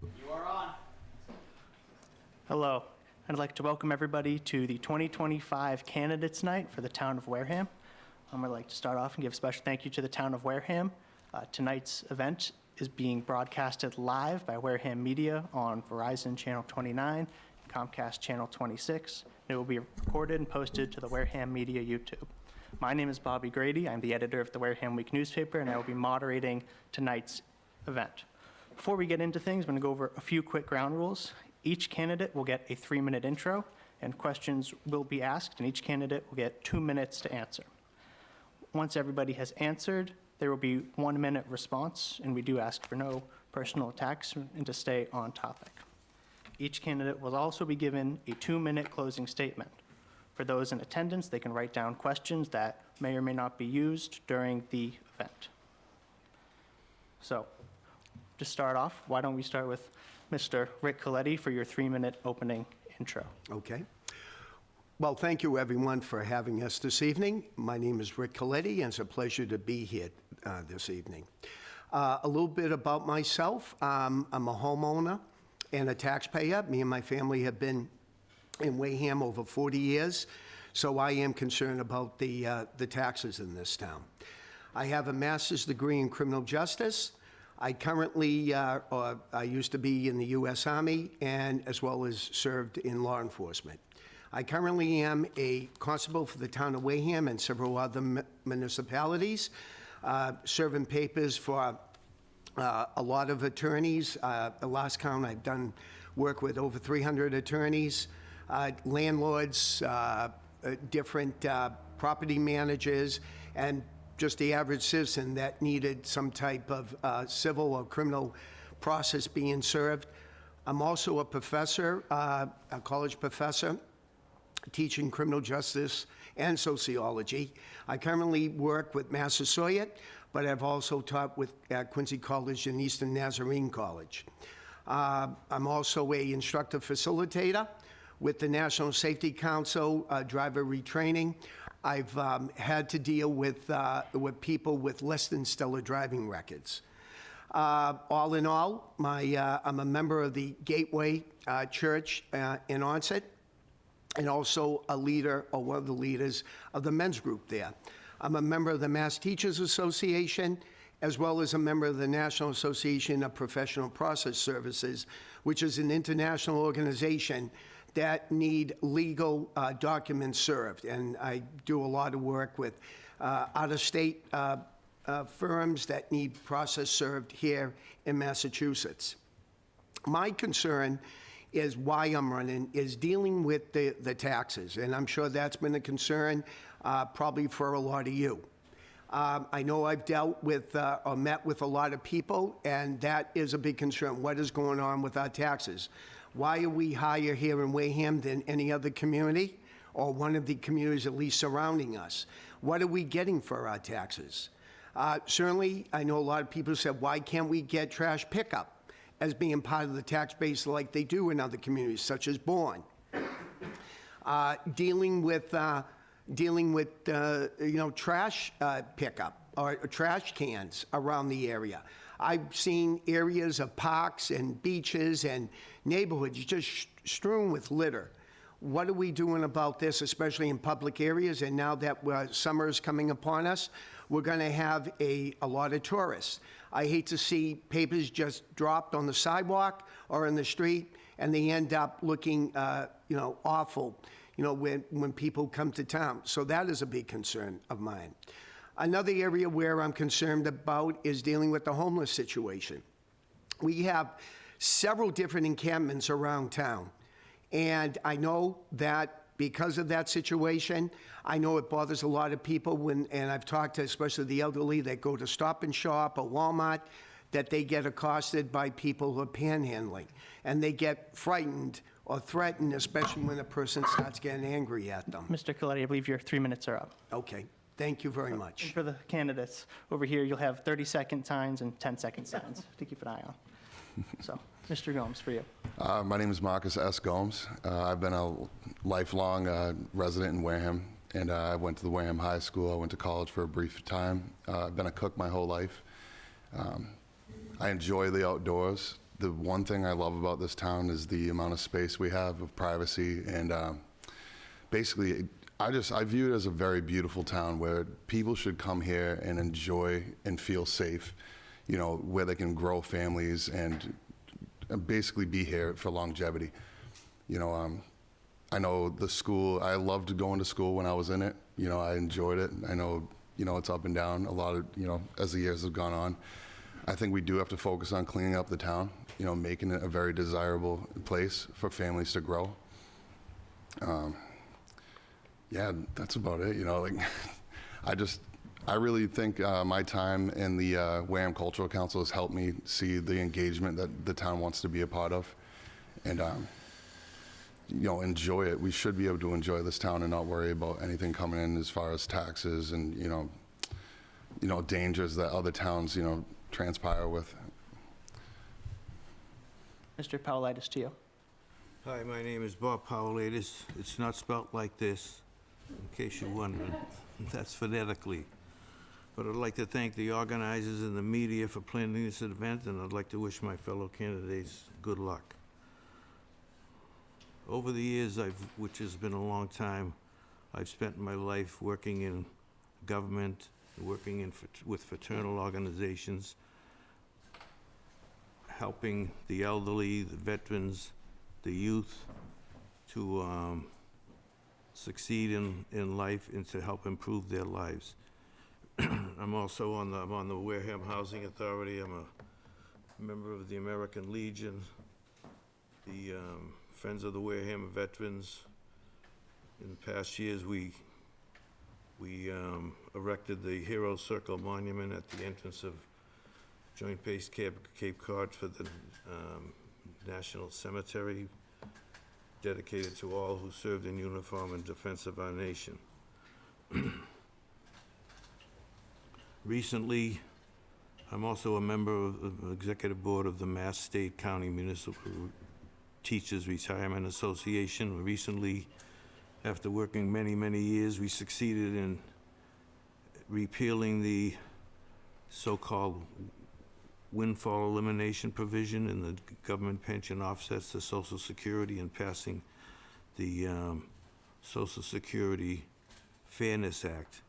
You are on. Hello. I'd like to welcome everybody to the 2025 Candidates Night for the Town of Wareham. I'd like to start off and give a special thank you to the Town of Wareham. Tonight's event is being broadcasted live by Wareham Media on Verizon Channel 29, Comcast Channel 26. It will be recorded and posted to the Wareham Media YouTube. My name is Bobby Grady. I'm the editor of the Wareham Week newspaper, and I will be moderating tonight's event. Before we get into things, I'm going to go over a few quick ground rules. Each candidate will get a 3-minute intro, and questions will be asked, and each candidate will get 2 minutes to answer. Once everybody has answered, there will be 1-minute response, and we do ask for no personal attacks and to stay on topic. Each candidate will also be given a 2-minute closing statement. For those in attendance, they can write down questions that may or may not be used during the event. So, to start off, why don't we start with Mr. Rick Coletti for your 3-minute opening intro. Okay. Well, thank you, everyone, for having us this evening. My name is Rick Coletti, and it's a pleasure to be here this evening. A little bit about myself. I'm a homeowner and a taxpayer. Me and my family have been in Wareham over 40 years, so I am concerned about the taxes in this town. I have a master's degree in criminal justice. I currently, I used to be in the U.S. Army and as well as served in law enforcement. I currently am a constable for the town of Wareham and several other municipalities, serving papers for a lot of attorneys. The last count, I've done work with over 300 attorneys, landlords, different property managers, and just the average citizen that needed some type of civil or criminal process being served. I'm also a professor, a college professor, teaching criminal justice and sociology. I currently work with Massasoit, but I've also taught at Quincy College and Eastern Nazarene College. I'm also an instructor facilitator with the National Safety Council, driver retraining. I've had to deal with people with less than stellar driving records. All in all, I'm a member of the Gateway Church in Onset, and also a leader, or one of the leaders, of the men's group there. I'm a member of the Mass Teachers Association, as well as a member of the National Association of Professional Process Services, which is an international organization that need legal documents served. And I do a lot of work with out-of-state firms that need process served here in Massachusetts. My concern is why I'm running is dealing with the taxes. And I'm sure that's been a concern probably for a lot of you. I know I've dealt with or met with a lot of people, and that is a big concern. What is going on with our taxes? Why are we higher here in Wareham than any other community, or one of the communities at least surrounding us? What are we getting for our taxes? Certainly, I know a lot of people said, why can't we get trash pickup as being part of the tax base like they do in other communities, such as Bourne? Dealing with trash pickup or trash cans around the area. I've seen areas of parks and beaches and neighborhoods just strewn with litter. What are we doing about this, especially in public areas? And now that summer is coming upon us, we're going to have a lot of tourists. I hate to see papers just dropped on the sidewalk or in the street, and they end up looking, awful, when people come to town. So that is a big concern of mine. Another area where I'm concerned about is dealing with the homeless situation. We have several different encampments around town, and I know that because of that situation, I know it bothers a lot of people and I've talked to especially the elderly that go to Stop and Shop or Walmart, that they get accosted by people who are panhandling, and they get frightened or threatened, especially when a person starts getting angry at them. Mr. Coletti, I believe your 3 minutes are up. Okay. Thank you very much. And for the candidates over here, you'll have 30-second signs and 10-second signs to keep an eye on. So, Mr. Gomes, for you. My name is Marcus S. Gomes. I've been a lifelong resident in Wareham, and I went to the Wareham High School. I went to college for a brief time. I've been a cook my whole life. I enjoy the outdoors. the one thing I love about this town is the amount of space we have of privacy, and basically, I view it as a very beautiful town where people should come here and enjoy and feel safe, you know, where they can grow families and basically be here for longevity. You know, I know the school, I loved going to school when I was in it. You know, I enjoyed it. I know, you know, it's up and down a lot of, you know, as the years have gone on. I think we do have to focus on cleaning up the town, you know, making it a very desirable place for families to grow. Yeah, that's about it, you know, like, I really think my time in the Wareham Cultural Council has helped me see the engagement that the town wants to be a part of, and, you know, enjoy it. We should be able to enjoy this town and not worry about anything coming in as far as taxes and, you know, dangers that other towns, you know, transpire with. Mr. Paulides, to you. Hi, my name is Bob Paulides. It's not spelt like this, in case you're wondering. That's phonetically. But I'd like to thank the organizers and the media for planning this event, and I'd like to wish my fellow candidates good luck. Over the years, which has been a long time, I've spent my life working in government, working with fraternal organizations, helping the elderly, the veterans, the youth to succeed in life and to help improve their lives. I'm also on the Wareham Housing Authority. I'm a member of the American Legion, the Friends of the Wareham Veterans. In the past years, we erected the Hero Circle Monument at the entrance of Joint Base Cape Cod for the National Cemetery, dedicated to all who served in uniform in defense of our nation. Recently, I'm also a member of the Executive Board of the Mass State County Municipal Teachers Retirement Association. Recently, after working many, many years, we succeeded in repealing the so-called windfall elimination provision in the government pension offsets to Social Security and passing the Social Security Fairness Act,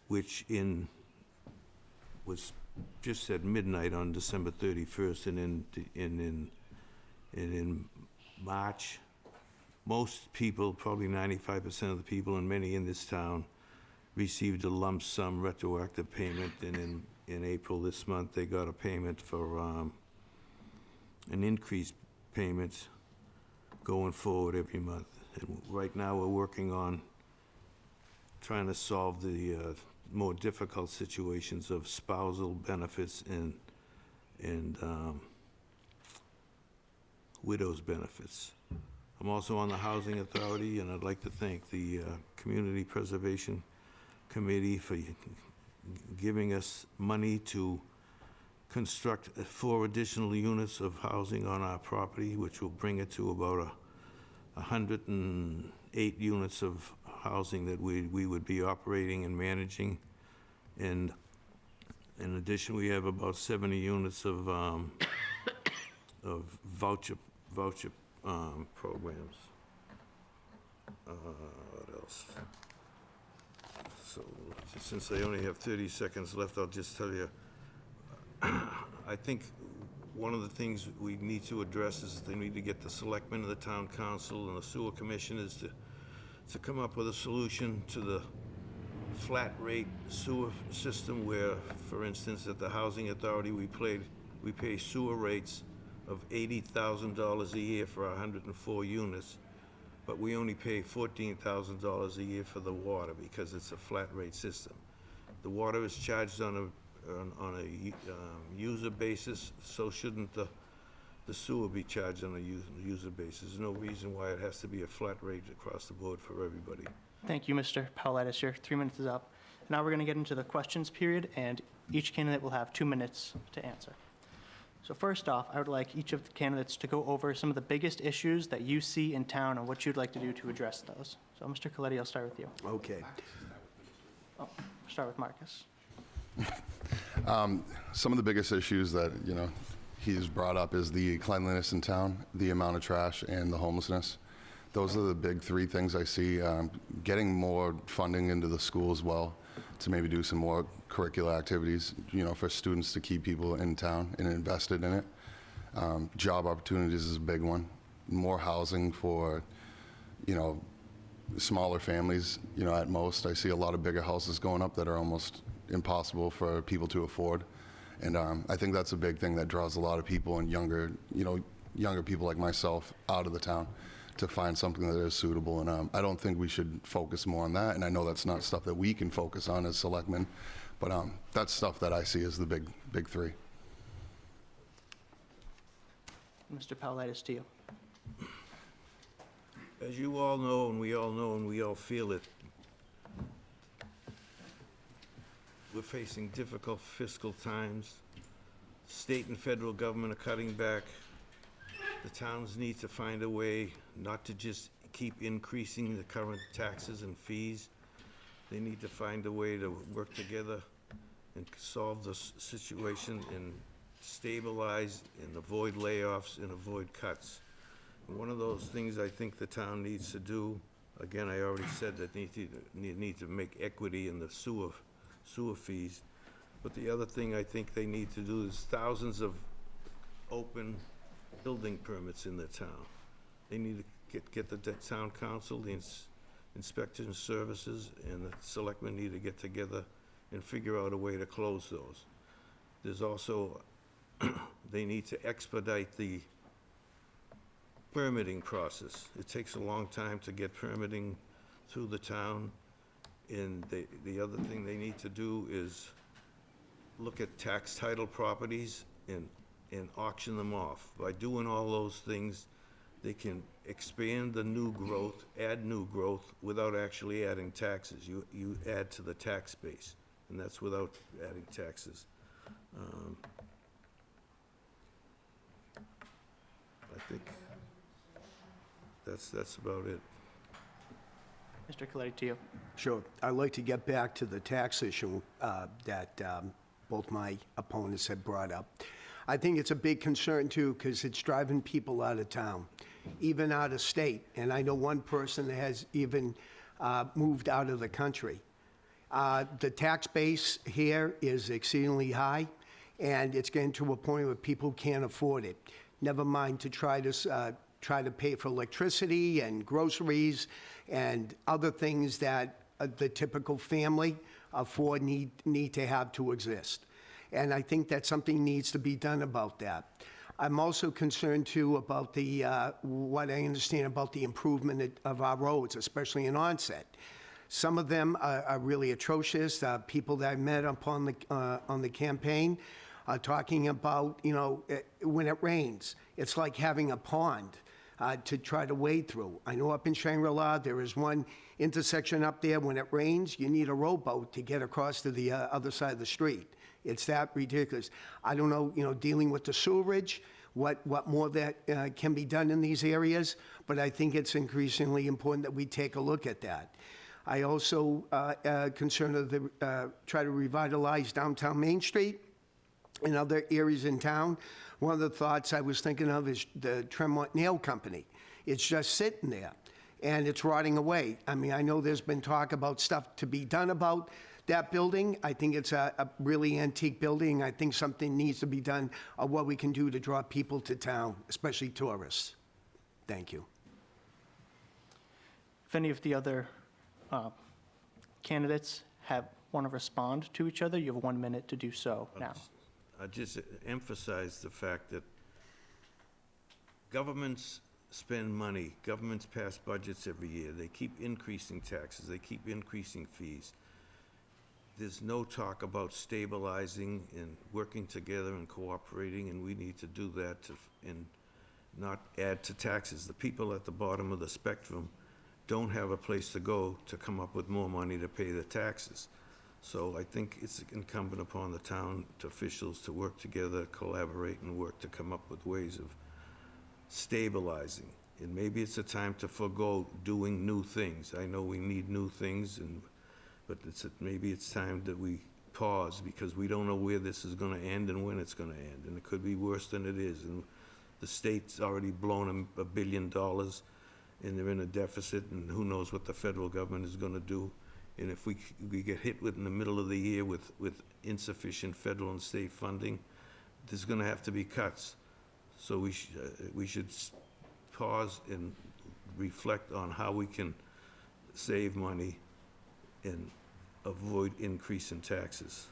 which was just at midnight on December 31st, and in March, most people, probably 95% of the people and many in this town, received a lump sum retroactive payment, and in April this month, they got a payment for an increased payment going forward every month. And right now, we're working on trying to solve the more difficult situations of spousal benefits and widow's benefits. I'm also on the Housing Authority, and I'd like to thank the Community Preservation Committee for giving us money to construct 4 additional units of housing on our property, which will bring it to about 108 units of housing that we would be operating and managing. And in addition, we have about 70 units of voucher programs. What else? So, since I only have 30 seconds left, I'll just tell you, I think one of the things we need to address is they need to get the selectmen of the town council and the sewer commissioners to come up with a solution to the flat rate sewer system where, for instance, at the Housing Authority, we pay sewer rates of $80,000 a year for 104 units, but we only pay $14,000 a year for the water because it's a flat rate system. The water is charged on a user basis, so shouldn't the sewer be charged on a user basis? There's no reason why it has to be a flat rate across the board for everybody. Thank you, Mr. Paulides. Your 3 minutes is up. Now we're going to get into the questions period, and each candidate will have 2 minutes to answer. So first off, I would like each of the candidates to go over some of the biggest issues that you see in town and what you'd like to do to address those. So Mr. Coletti, I'll start with you. Okay. Start with Marcus. Some of the biggest issues that, you know, he's brought up is the cleanliness in town, the amount of trash, and the homelessness. Those are the big three things I see. Getting more funding into the school as well to maybe do some more curricular activities, for students to keep people in town and invested in it. Job opportunities is a big one. More housing for, smaller families, at most. I see a lot of bigger houses going up that are almost impossible for people to afford. And I think that's a big thing that draws a lot of people and younger people like myself out of the town to find something that is suitable. And I don't think we should focus more on that. And I know that's not stuff that we can focus on as selectmen, but that's stuff that I see as the big three. Mr. Paulides, to you. As you all know, and we all feel it, we're facing difficult fiscal times. State and federal government are cutting back. The towns need to find a way not to just keep increasing the current taxes and fees. They need to find a way to work together and solve the situation and stabilize and avoid layoffs and avoid cuts. And one of those things I think the town needs to do, again, I already said that need to make equity in the sewer fees. But the other thing I think they need to do is thousands of open building permits in the town. They need to get the town council, the inspection services, and the selectmen need to get together and figure out a way to close those. There's also, they need to expedite the permitting process. It takes a long time to get permitting through the town. And the other thing they need to do is look at tax title properties and auction them off. By doing all those things, they can expand the new growth, add new growth, without actually adding taxes. You add to the tax base, and that's without adding taxes. I think that's about it. Mr. Coletti, to you. Sure. I'd like to get back to the tax issue that both my opponents have brought up. I think it's a big concern, too, because it's driving people out of town, even out of state. And I know one person that has even moved out of the country. The tax base here is exceedingly high, and it's getting to a point where people can't afford it. Never mind to try to pay for electricity and groceries and other things that the typical family of four need to have to exist. And I think that something needs to be done about that. I'm also concerned, too, about what I understand about the improvement of our roads, especially in Onset. Some of them are really atrocious. People that I met on the campaign are talking about, when it rains, it's like having a pond to try to wade through. I know up in Shangri-La, there is one intersection up there, when it rains, you need a rowboat to get across to the other side of the street. It's that ridiculous. I don't know, dealing with the sewerage, what more that can be done in these areas, but I think it's increasingly important that we take a look at that. I also concerned of try to revitalize downtown Main Street and other areas in town. One of the thoughts I was thinking of is the Tremont Nail Company. It's just sitting there, and it's rotting away. I mean, I know there's been talk about stuff to be done about that building. I think it's a really antique building. I think something needs to be done of what we can do to draw people to town, especially tourists. Thank you. If any of the other candidates want to respond to each other, you have 1 minute to do so now. I just emphasize the fact that governments spend money, governments pass budgets every year, they keep increasing taxes, they keep increasing fees. There's no talk about stabilizing and working together and cooperating, and we need to do that and not add to taxes. The people at the bottom of the spectrum don't have a place to go to come up with more money to pay the taxes. So I think it's incumbent upon the town officials to work together, collaborate, and work to come up with ways of stabilizing. And maybe it's a time to forego doing new things. I know we need new things, but maybe it's time that we pause, because we don't know where this is gonna end and when it's gonna end, and it could be worse than it is. And the state's already blown them $1 billion, and they're in a deficit, and who knows what the federal government is gonna do. And if we get hit with in the middle of the year with insufficient federal and state funding, there's gonna have to be cuts. So we should pause and reflect on how we can save money and avoid increase in taxes.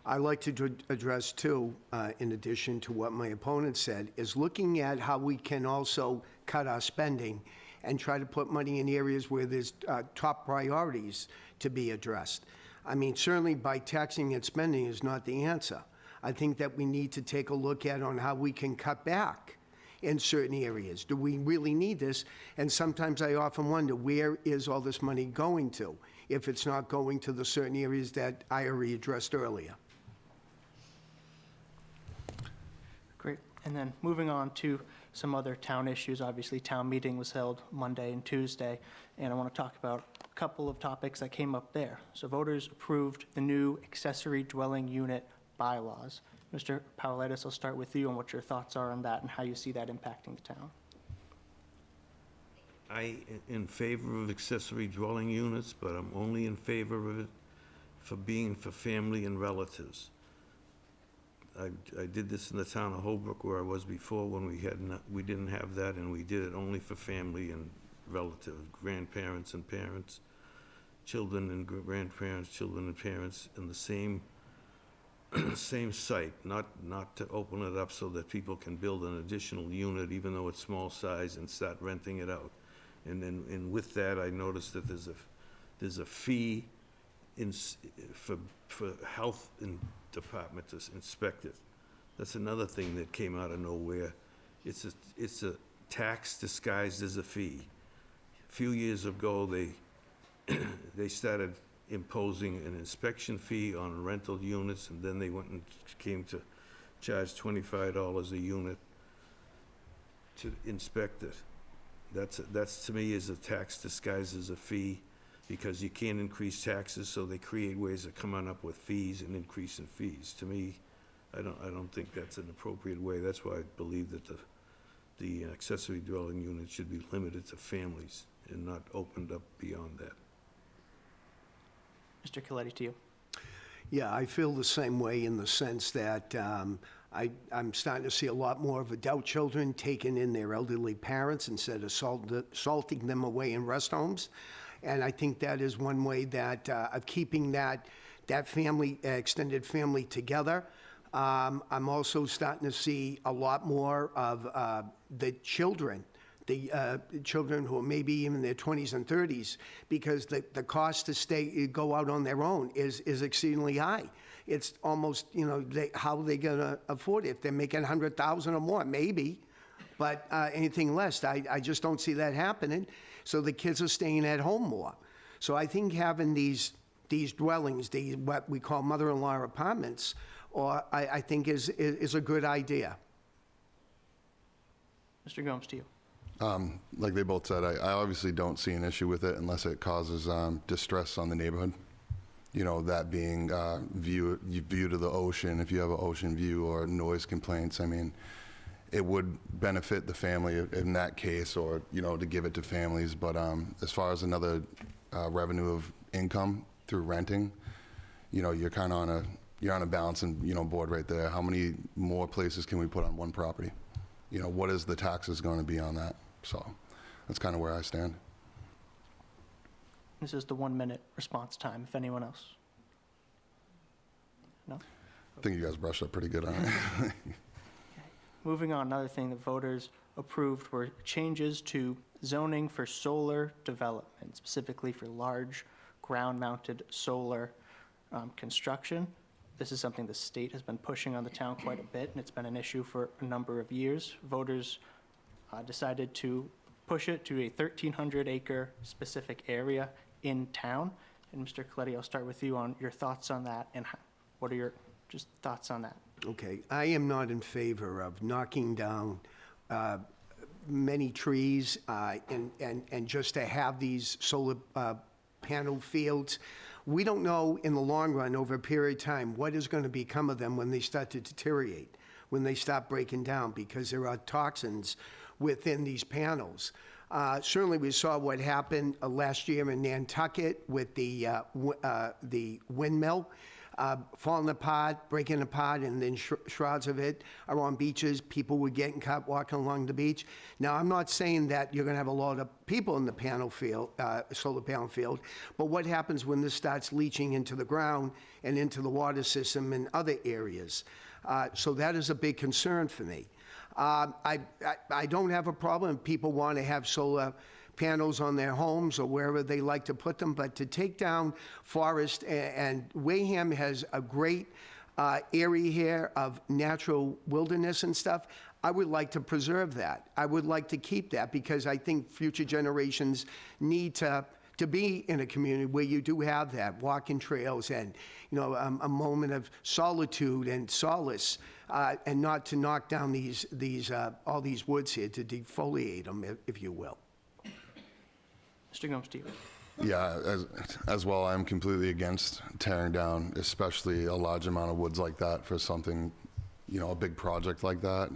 I'd like to address too, in addition to what my opponent said, is looking at how we can also cut our spending and try to put money in areas where there's top priorities to be addressed. I mean, certainly by taxing and spending is not the answer. I think that we need to take a look at on how we can cut back in certain areas. Do we really need this? And sometimes I often wonder, where is all this money going to, if it's not going to the certain areas that I already addressed earlier? Great. And then moving on to some other town issues. Obviously, town meeting was held Monday and Tuesday, and I want to talk about a couple of topics that came up there. So voters approved the new accessory dwelling unit bylaws. Mr. Paulides, I'll start with you on what your thoughts are on that and how you see that impacting the town. In favor of accessory dwelling units, but I'm only in favor of it for family and relatives. I did this in the town of Holbrook where I was before, when we didn't have that, and we did it only for family and relative, grandparents and parents, children and grandparents, children and parents, in the same site, not to open it up so that people can build an additional unit, even though it's small size, and start renting it out. And with that, I noticed that there's a fee for health and department to inspect it. That's another thing that came out of nowhere. It's a tax disguised as a fee. A few years ago, they started imposing an inspection fee on rental units, and then they went and came to charge $25 a unit to inspect it. That's to me is a tax disguised as a fee, because you can't increase taxes, so they create ways of coming up with fees and increasing fees. To me, I don't think that's an appropriate way. That's why I believe that the accessory dwelling unit should be limited to families and not opened up beyond that. Mr. Coletti, to you. Yeah, I feel the same way in the sense that I'm starting to see a lot more of adult children taking in their elderly parents instead of salting them away in rest homes. And I think that is one way that of keeping that family, extended family together. I'm also starting to see a lot more of the children who are maybe even in their 20s and 30s, because the cost to go out on their own is exceedingly high. It's almost, how are they going to afford it? If they're making $100,000 or more, maybe, but anything less, I just don't see that happening. So the kids are staying at home more. So I think having these dwellings, what we call mother-in-law apartments, I think is a good idea. Mr. Gomes, to you. Like they both said, I obviously don't see an issue with it unless it causes distress on the neighborhood. That being view to the ocean, if you have an ocean view, or noise complaints. I mean, it would benefit the family in that case, or, to give it to families. But as far as another revenue of income through renting, you're kind of on a balancing, board right there. How many more places can we put on one property? What is the taxes going to be on that? So that's kind of where I stand. This is the 1-minute response time, if anyone else. No? I think you guys brushed up pretty good on it. Moving on, another thing that voters approved were changes to zoning for solar development, specifically for large ground-mounted solar construction. This is something the state has been pushing on the town quite a bit, and it's been an issue for a number of years. Voters decided to push it to a 1,300-acre specific area in town. And Mr. Coletti, I'll start with you on your thoughts on that, and what are your just thoughts on that? Okay, I am not in favor of knocking down many trees and just to have these solar panel fields We don't know in the long run, over a period of time, what is going to become of them when they start to deteriorate, when they start breaking down, because there are toxins within these panels. Certainly, we saw what happened last year in Nantucket with the windmill falling apart, breaking apart, and then shrouds of it are on beaches. People were getting caught walking along the beach. Now, I'm not saying that you're going to have a lot of people in the panel field, solar panel field, but what happens when this starts leaching into the ground and into the water system in other areas? So that is a big concern for me. I don't have a problem if people want to have solar panels on their homes or wherever they like to put them, but to take down forest, and Wareham has a great area here of natural wilderness and stuff. I would like to preserve that. I would like to keep that, because I think future generations need to be in a community where you do have that, walking trails and, you know, a moment of solitude and solace, and not to knock down all these woods here, to defoliate them, if you will. Mr. Gomes, to you. Yeah, as well, I'm completely against tearing down, especially a large amount of woods like that for something, you know, a big project like that.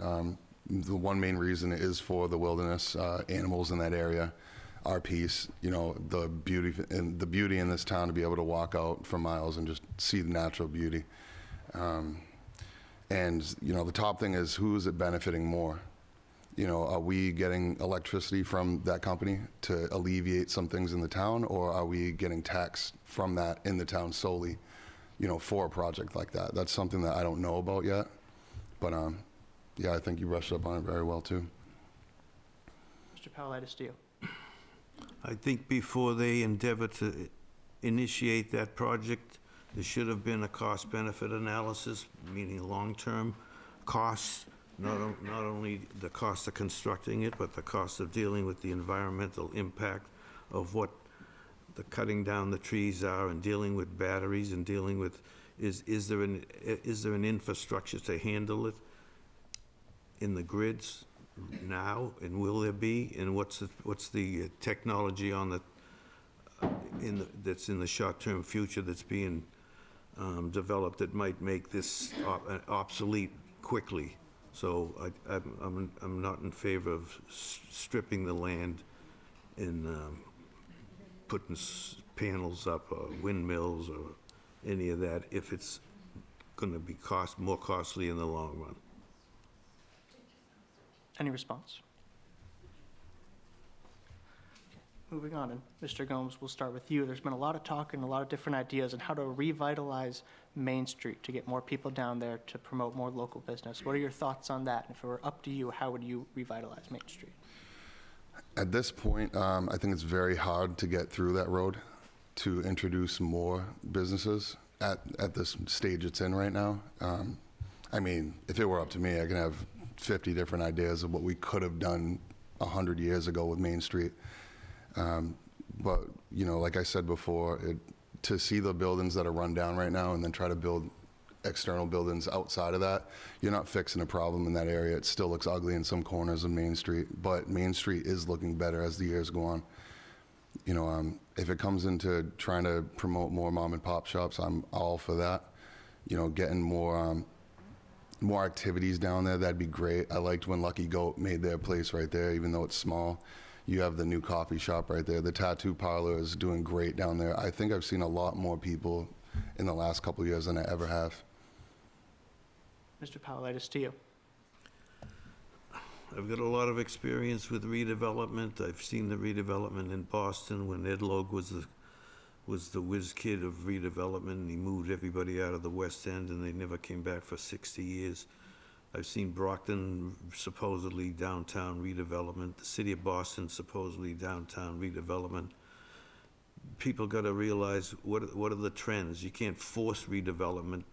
The one main reason is for the wilderness, animals in that area, our peace, you know, the beauty in this town to be able to walk out for miles and just see the natural beauty. And, you know, the top thing is, who is it benefiting more? You know, are we getting electricity from that company to alleviate some things in the town, or are we getting taxed from that in the town solely, you know, for a project like that? That's something that I don't know about yet, but yeah, I think you brushed up on it very well too. Mr. Paulides, to you. I think before they endeavor to initiate that project, there should have been a cost-benefit analysis, meaning long-term costs, not only the cost of constructing it, but the cost of dealing with the environmental impact of what the cutting down the trees are, and dealing with batteries, and dealing with, is there an infrastructure to handle it in the grids now, and will there be, and what's the technology on the that's in the short-term future that's being developed that might make this obsolete quickly? So I'm not in favor of stripping the land and putting panels up, or windmills, or any of that, if it's going to be more costly in the long run. Any response? Moving on, and Mr. Gomes, we'll start with you. There's been a lot of talk and a lot of different ideas on how to revitalize Main Street to get more people down there, to promote more local business. What are your thoughts on that? And if it were up to you, how would you revitalize Main Street? At this point, I think it's very hard to get through that road to introduce more businesses at this stage it's in right now. I mean, if it were up to me, I can have 50 different ideas of what we could have done 100 years ago with Main Street. But, you know, like I said before, to see the buildings that are run down right now and then try to build external buildings outside of that, you're not fixing a problem in that area. It still looks ugly in some corners of Main Street, but Main Street is looking better as the years go on. You know, if it comes into trying to promote more mom and pop shops, I'm all for that. You know, getting more activities down there, that'd be great. I liked when Lucky Goat made their place right there, even though it's small. You have the new coffee shop right there. The tattoo parlor is doing great down there. I think I've seen a lot more people in the last couple of years than I ever have. Mr. Paulides, to you. I've got a lot of experience with redevelopment. I've seen the redevelopment in Boston when Ed Logue was the whiz kid of redevelopment, and he moved everybody out of the West End, and they never came back for 60 years. I've seen Brockton, supposedly downtown redevelopment, the city of Boston, supposedly downtown redevelopment. People got to realize what are the trends. You can't force redevelopment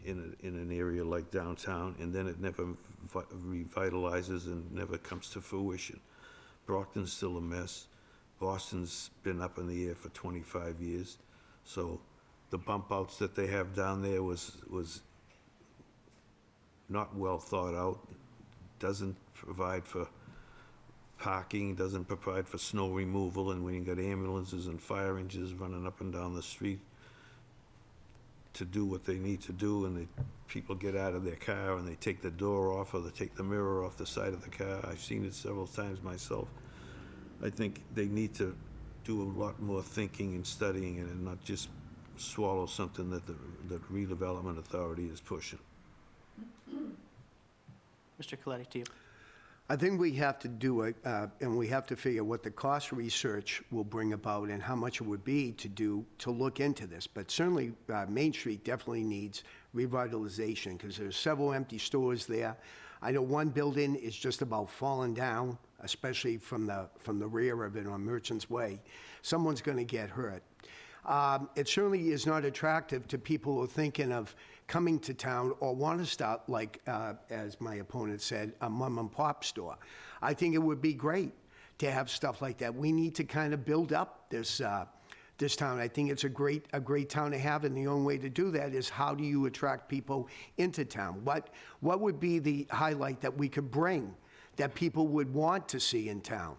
in an area like downtown, and then it never revitalizes and never comes to fruition. Brockton's still a mess. Boston's been up in the air for 25 years. So the bump outs that they have down there was not well thought out, doesn't provide for parking, doesn't provide for snow removal, and when you got ambulances and fire engines running up and down the street, to do what they need to do, and people get out of their car and they take the door off or they take the mirror off the side of the car. I've seen it several times myself. I think they need to do a lot more thinking and studying and not just swallow something that the redevelopment authority is pushing. Mr. Coletti, to you. I think we have to do it, and we have to figure what the cost research will bring about and how much it would be to look into this. But certainly, Main Street definitely needs revitalization because there's several empty stores there. I know one building is just about falling down, especially from the rear of it on Merchant's Way. Someone's going to get hurt. It certainly is not attractive to people who are thinking of coming to town or want to start, like, as my opponent said, a mom and pop store. I think it would be great to have stuff like that. We need to kind of build up this town. I think it's a great town to have, and the only way to do that is how do you attract people into town? What would be the highlight that we could bring that people would want to see in town?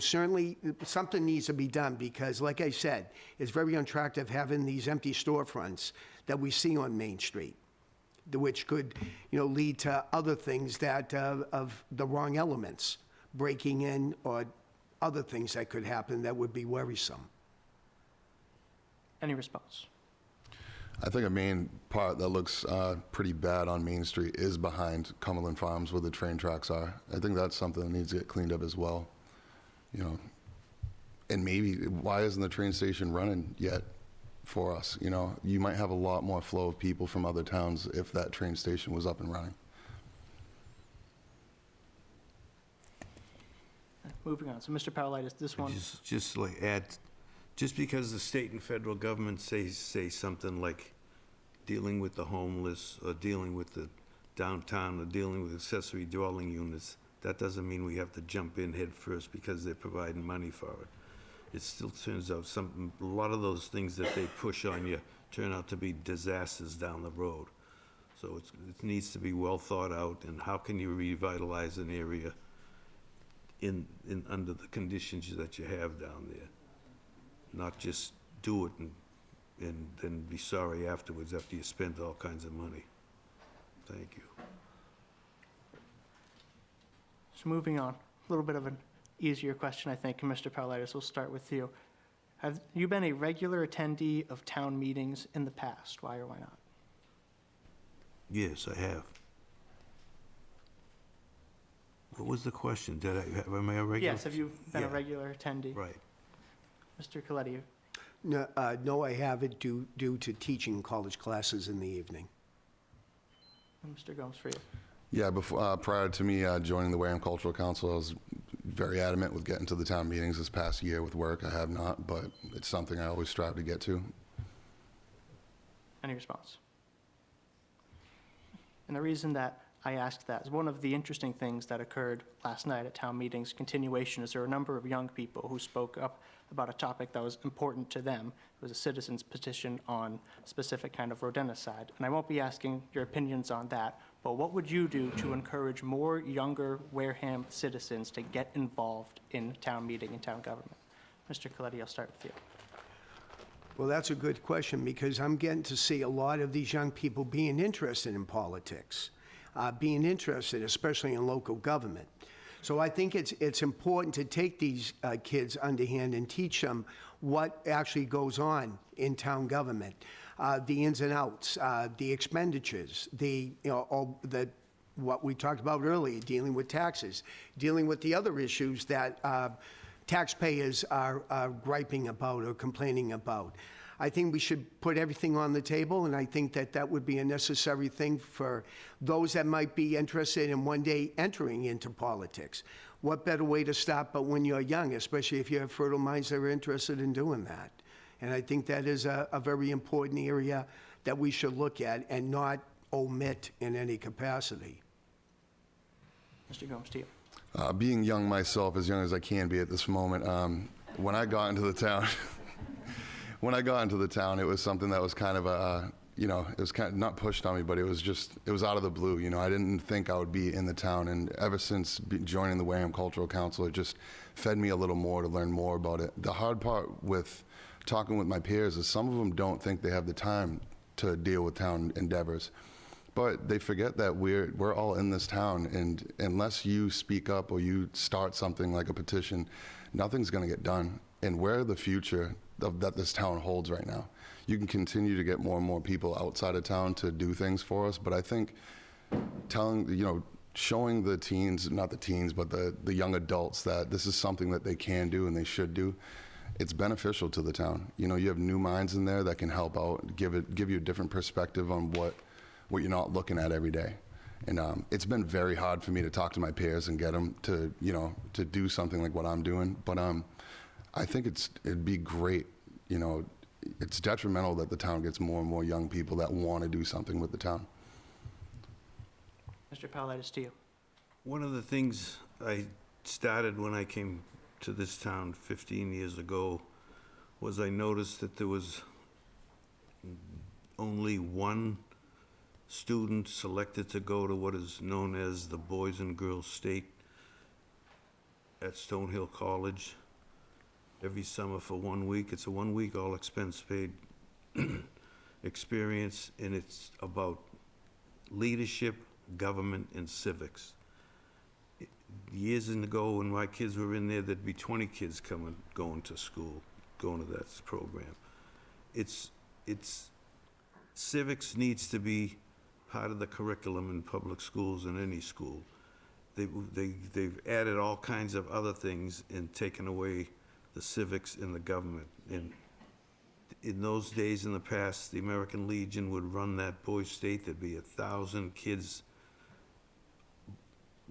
Certainly something needs to be done because, like I said, it's very unattractive having these empty storefronts that we see on Main Street, which could, lead to other things that, of the wrong elements, breaking in or other things that could happen that would be worrisome. Any response? I think a main part that looks pretty bad on Main Street is behind Cumberland Farms where the train tracks are. I think that's something that needs to get cleaned up as well. And maybe, why isn't the train station running yet for us? You might have a lot more flow of people from other towns if that train station was up and running. Moving on. So, Mr. Paulides, this one. Just because the state and federal government say something like dealing with the homeless or dealing with the downtown or dealing with accessory dwelling units, that doesn't mean we have to jump in head first because they're providing money for it. It still turns out a lot of those things that they push on you turn out to be disasters down the road. So it needs to be well thought out, and how can you revitalize an area under the conditions that you have down there? Not just do it and then be sorry afterwards after you spend all kinds of money. Thank you. So moving on, a little bit of an easier question, I think. Mr. Paulides, we'll start with you. Have you been a regular attendee of town meetings in the past? Why or why not? Yes, I have. What was the question? Am I a regular? Yes, have you been a Yeah. regular attendee? Right. Mr. Coletti, No, I haven't due to teaching college classes in the evening. and Mr. Gomes, for you. Yeah, prior to me joining the Wareham Cultural Council, I was very adamant with getting to the town meetings this past year with work. I have not, but it's something I always strive to get to. Any response? And the reason that I asked that is one of the interesting things that occurred last night at town meetings, continuation, is there were a number of young people who spoke up about a topic that was important to them. It was a citizen's petition on a specific kind of rodenticide. And I won't be asking your opinions on that, but what would you do to encourage more younger Wareham citizens to get involved in town meeting and town government? Mr. Coletti, I'll start with you. Well, that's a good question because I'm getting to see a lot of these young people being interested in politics, being interested, especially in local government. So I think it's important to take these kids underhand and teach them what actually goes on in town government, the ins and outs, the expenditures, what we talked about earlier, dealing with taxes, dealing with the other issues that taxpayers are griping about or complaining about. I think we should put everything on the table, and I think that would be a necessary thing for those that might be interested in one day entering into politics. What better way to start but when you're young, especially if you have fertile minds that are interested in doing that. And I think that is a very important area that we should look at and not omit in any capacity. Mr. Gomes, to you. Being young myself, as young as I can be at this moment, when I got into the town, it was something that was kind of it was kind of not pushed on me, but it was out of the blue. I didn't think I would be in the town, and ever since joining the Wareham Cultural Council, it just fed me a little more to learn more about it. The hard part with talking with my peers is some of them don't think they have the time to deal with town endeavors. But they forget that we're all in this town, and unless you speak up or you start something like a petition, nothing's going to get done. And we're the future that this town holds right now. You can continue to get more and more people outside of town to do things for us, but I think showing the teens, not the teens, but the young adults that this is something that they can do and they should do, it's beneficial to the town. You have new minds in there that can help out, give you a different perspective on what you're not looking at every day. And it's been very hard for me to talk to my peers and get them to do something like what I'm doing. But I think it'd be great. It's detrimental that the town gets more and more young people that want to do something with the town. Mr. Paulides, to you. One of the things I started when I came to this town 15 years ago was I noticed that there was only one student selected to go to what is known as the Boys and Girls State at Stonehill College every summer for 1 week. It's a 1 week all expense paid experience, and it's about leadership, government, and civics. Years ago, when my kids were in there, there'd be 20 kids going to school, going to that program. It's civics needs to be part of the curriculum in public schools and any school. They've added all kinds of other things and taken away the civics in the government. And in those days in the past, the American Legion would run that boys' state. There'd be 1,000 kids,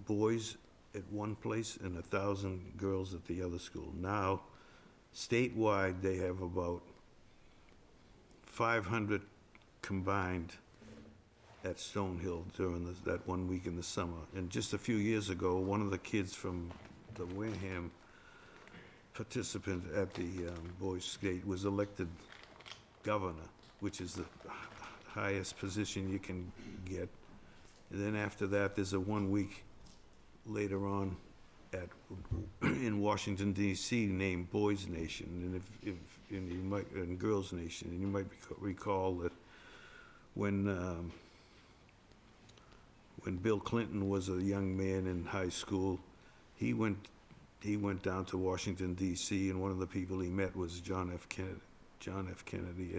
boys at one place and 1,000 girls at the other school. Now, statewide, they have about 500 combined at Stonehill during that 1 week in the summer. And just a few years ago, one of the kids from the Wareham participant at the boys' skate was elected governor, which is the highest position you can get. And then after that, there's a 1 week later on in Washington, D.C., named Boys Nation, and Girls Nation. And you might recall that when Bill Clinton was a young man in high school, he went down to Washington, D.C., and one of the people he met was John F. Kennedy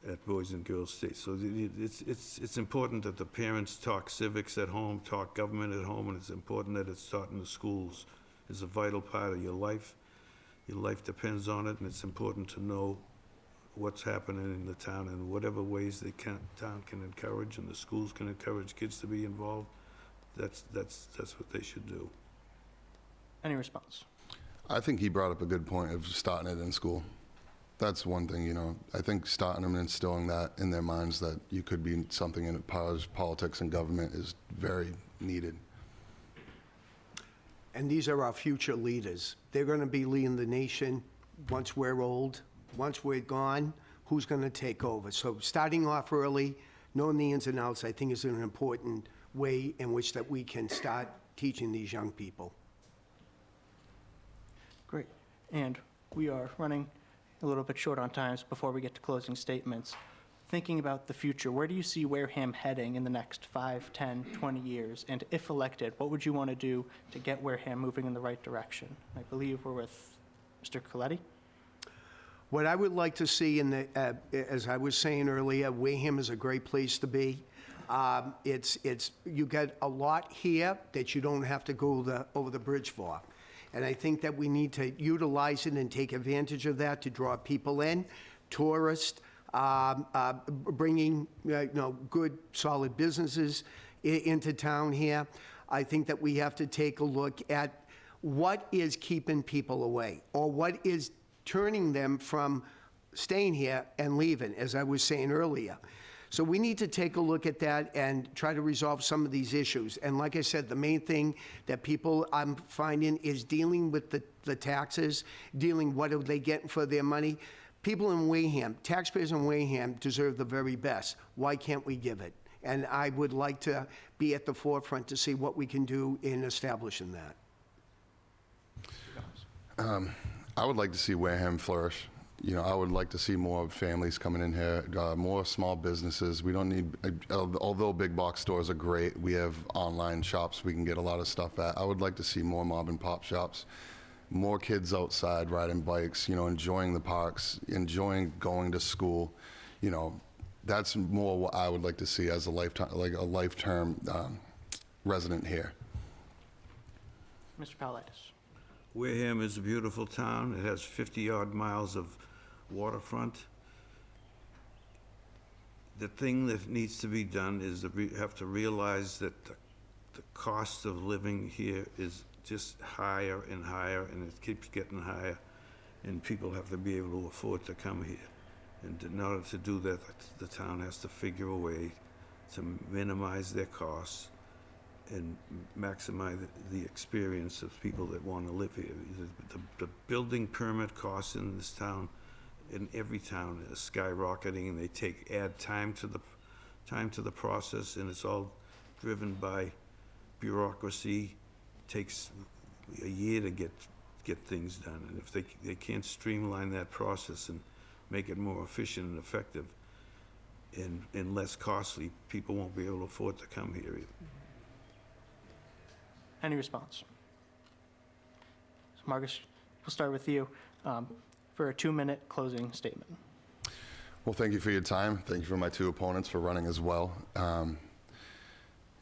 at Boys and Girls State. So it's important that the parents talk civics at home, talk government at home, and it's important that it's taught in the schools. It's a vital part of your life. Your life depends on it, and it's important to know what's happening in the town and whatever ways the town can encourage and the schools can encourage kids to be involved. That's what they should do. Any response? I think he brought up a good point of starting it in school. That's one thing, I think starting them and instilling that in their minds that you could be something in politics and government is very needed. And these are our future leaders. They're going to be leading the nation once we're old. Once we're gone, who's going to take over? So starting off early, knowing the ins and outs, I think is an important way in which that we can start teaching these young people. Great. And we are running a little bit short on times before we get to closing statements. Thinking about the future, where do you see Wareham heading in the next 5, 10, 20 years? And if elected, what would you want to do to get Wareham moving in the right direction? I believe we're with Mr. Coletti. What I would like to see as I was saying earlier, Wareham is a great place to be. You get a lot here that you don't have to go over the bridge for. And I think that we need to utilize it and take advantage of that to draw people in, tourists, bringing good, solid businesses into town here. I think that we have to take a look at what is keeping people away, or what is turning them from staying here and leaving, as I was saying earlier. So we need to take a look at that and try to resolve some of these issues. And like I said, the main thing that people I'm finding is dealing with the taxes, dealing what are they getting for their money. People in Wareham, taxpayers in Wareham deserve the very best. Why can't we give it? And I would like to be at the forefront to see what we can do in establishing that. I would like to see Wareham flourish. I would like to see more families coming in here, more small businesses. We don't need, although big box stores are great, we have online shops we can get a lot of stuff at. I would like to see more mom and pop shops, more kids outside riding bikes, enjoying the parks, enjoying going to school. That's more what I would like to see as a lifetime resident here. Mr. Paulides. Wareham is a beautiful town. It has 50-odd miles of waterfront. The thing that needs to be done is have to realize that the cost of living here is just higher and higher, and it keeps getting higher, and people have to be able to afford to come here. And in order to do that, the town has to figure a way to minimize their costs and maximize the experience of people that want to live here. The building permit costs in this town, in every town, is skyrocketing, and they add time to the process, and it's all driven by bureaucracy. Takes a year to get things done, and if they can't streamline that process and make it more efficient and effective and less costly, people won't be able to afford to come here. Any response? So Marcus, we'll start with you for a 2-minute closing statement. Well, thank you for your time. Thank you for my two opponents for running as well.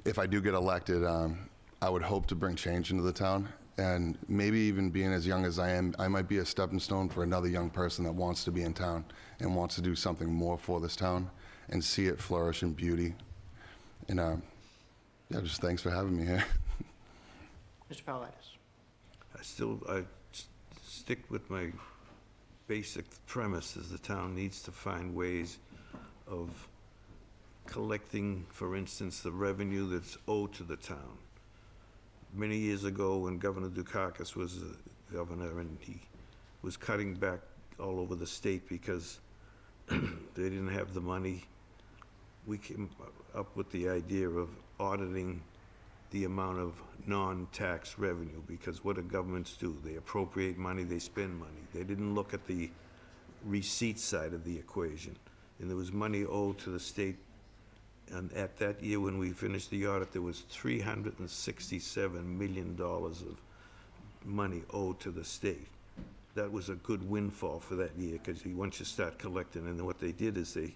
If I do get elected, I would hope to bring change into the town. And maybe even being as young as I am, I might be a stepping stone for another young person that wants to be in town and wants to do something more for this town and see it flourish in beauty. And just thanks for having me here. Mr. Paulides. I stick with my basic premise is the town needs to find ways of collecting, for instance, the revenue that's owed to the town. Many years ago, when Governor Dukakis was governor, and he was cutting back all over the state because they didn't have the money, we came up with the idea of auditing the amount of non-tax revenue, because what do governments do? They appropriate money, they spend money. They didn't look at the receipt side of the equation. And there was money owed to the state, and at that year when we finished the audit, there was $367 million of money owed to the state. That was a good windfall for that year, because once you start collecting, and then what they did is they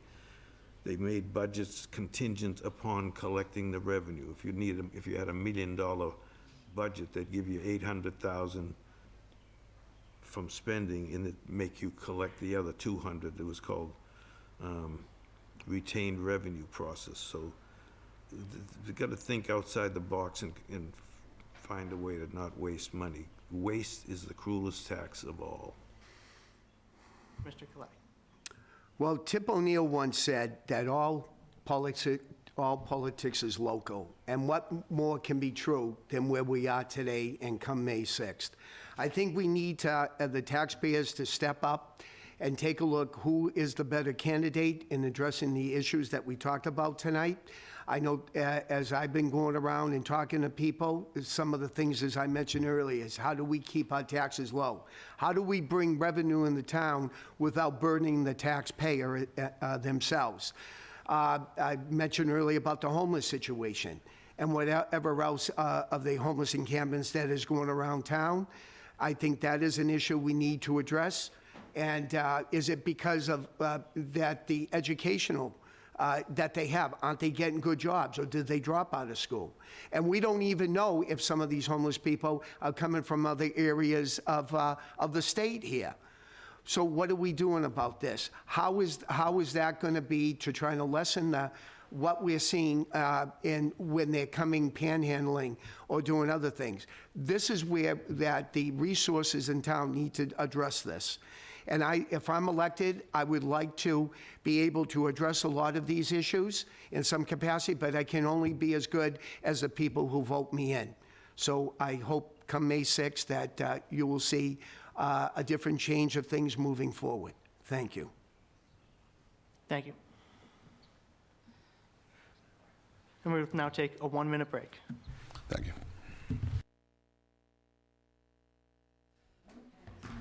made budgets contingent upon collecting the revenue. If you had $1 million budget, they'd give you $800,000 from spending, and it'd make you collect the other 200. It was called retained revenue process. So you got to think outside the box and find a way to not waste money. Waste is the cruelest tax of all. Mr. Coletti. Well, Tip O'Neill once said that all politics is local, and what more can be true than where we are today and come May 6th? I think we need the taxpayers to step up and take a look who is the better candidate in addressing the issues that we talked about tonight. I know as I've been going around and talking to people, some of the things, as I mentioned earlier, is how do we keep our taxes low? How do we bring revenue in the town without burdening the taxpayer themselves? I mentioned earlier about the homeless situation and whatever else of the homeless encampments that is going around town. I think that is an issue we need to address. And is it because of that the educational that they have, aren't they getting good jobs, or did they drop out of school? And we don't even know if some of these homeless people are coming from other areas of the state here. So what are we doing about this? How is that going to be to try to lessen what we're seeing when they're coming panhandling or doing other things? This is where that the resources in town need to address this. And if I'm elected, I would like to be able to address a lot of these issues in some capacity, but I can only be as good as the people who vote me in. So I hope come May 6th that you will see a different change of things moving forward. Thank you. Thank you. And we will now take a 1-minute break. Thank you.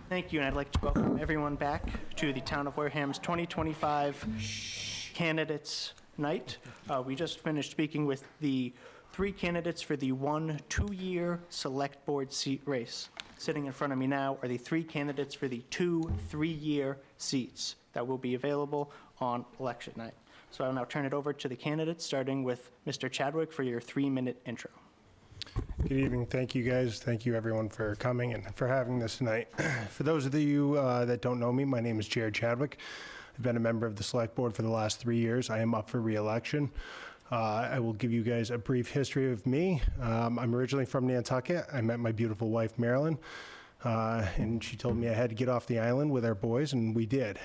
Thank Thank you, and I'd like to welcome everyone back to the Town of Wareham's 2025 Candidates Night. We just finished speaking with the 3 candidates for the 1 2-year Select Board seat race. Sitting in front of me now are the 3 candidates for the 2 3-year seats that will be available on election night. So I'll now turn it over to the candidates, starting with Mr. Chadwick for your 3-minute intro. Good evening. Thank you, guys. Thank you, everyone, for coming and for having this tonight. For those of you that don't know me, my name is Jared Chadwick. I've been a member of the Select Board for the last 3 years. I am up for re-election. I will give you guys a brief history of me. I'm originally from Nantucket. I met my beautiful wife, Marilyn, and she told me I had to get off the island with our boys, and we did.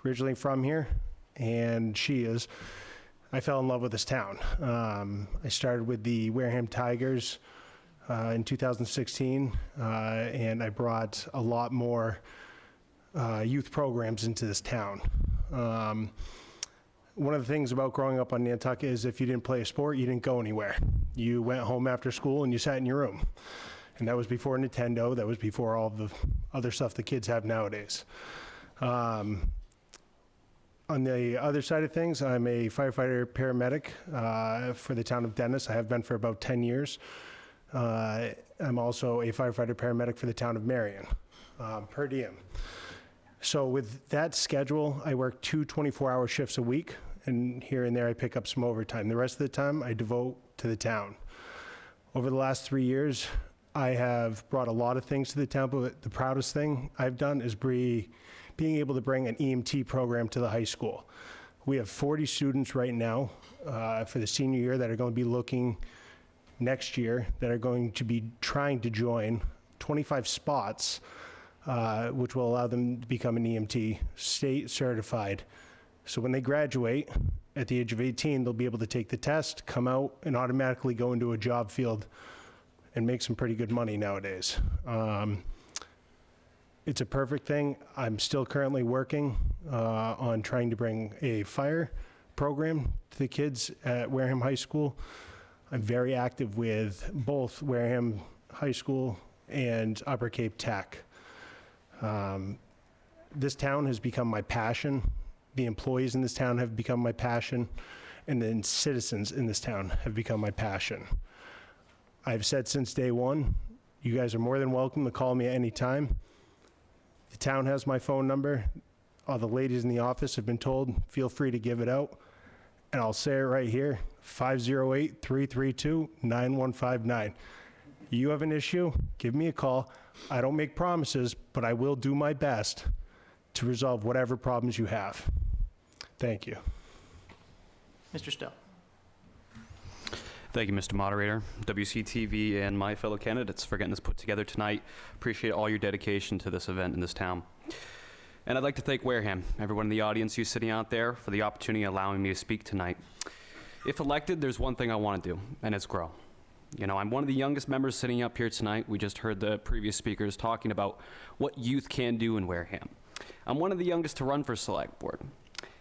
Originally from here, and she is. I fell in love with this town. I started with the Wareham Tigers in 2016, and I brought a lot more youth programs into this town. One of the things about growing up on Nantucket is if you didn't play a sport, you didn't go anywhere. You went home after school and you sat in your room. And that was before Nintendo. That was before all the other stuff the kids have nowadays. On the other side of things, I'm a firefighter paramedic for the town of Dennis. I have been for about 10 years. I'm also a firefighter paramedic for the town of Marion, per diem. So with that schedule, I work 2 24-hour shifts a week, and here and there I pick up some overtime. The rest of the time I devote to the town. Over the last 3 years, I have brought a lot of things to the town, but the proudest thing I've done is being able to bring an EMT program to the high school. We have 40 students right now for the senior year that are going to be looking next year that are going to be trying to join 25 spots, which will allow them to become an EMT, state certified. So when they graduate at the age of 18, they'll be able to take the test, come out, and automatically go into a job field and make some pretty good money nowadays. It's a perfect thing. I'm still currently working on trying to bring a fire program to the kids at Wareham High School. I'm very active with both Wareham High School and Upper Cape Tech. This town has become my passion. The employees in this town have become my passion, and then citizens in this town have become my passion. I've said since day one, you guys are more than welcome to call me at any time. The town has my phone number. All the ladies in the office have been told, feel free to give it out. And I'll say it right here, 508-332-9159. You have an issue, give me a call. I don't make promises, but I will do my best to resolve whatever problems you have. Thank you. Mr. Stowe. Thank you, Mr. Moderator, WCTV, and my fellow candidates for getting this put together tonight. Appreciate all your dedication to this event in this town. And I'd like to thank Wareham, everyone in the audience, you sitting out there, for the opportunity of allowing me to speak tonight. If elected, there's one thing I want to do, and it's grow. You know, I'm one of the youngest members sitting up here tonight. We just heard the previous speakers talking about what youth can do in Wareham. I'm one of the youngest to run for Select Board.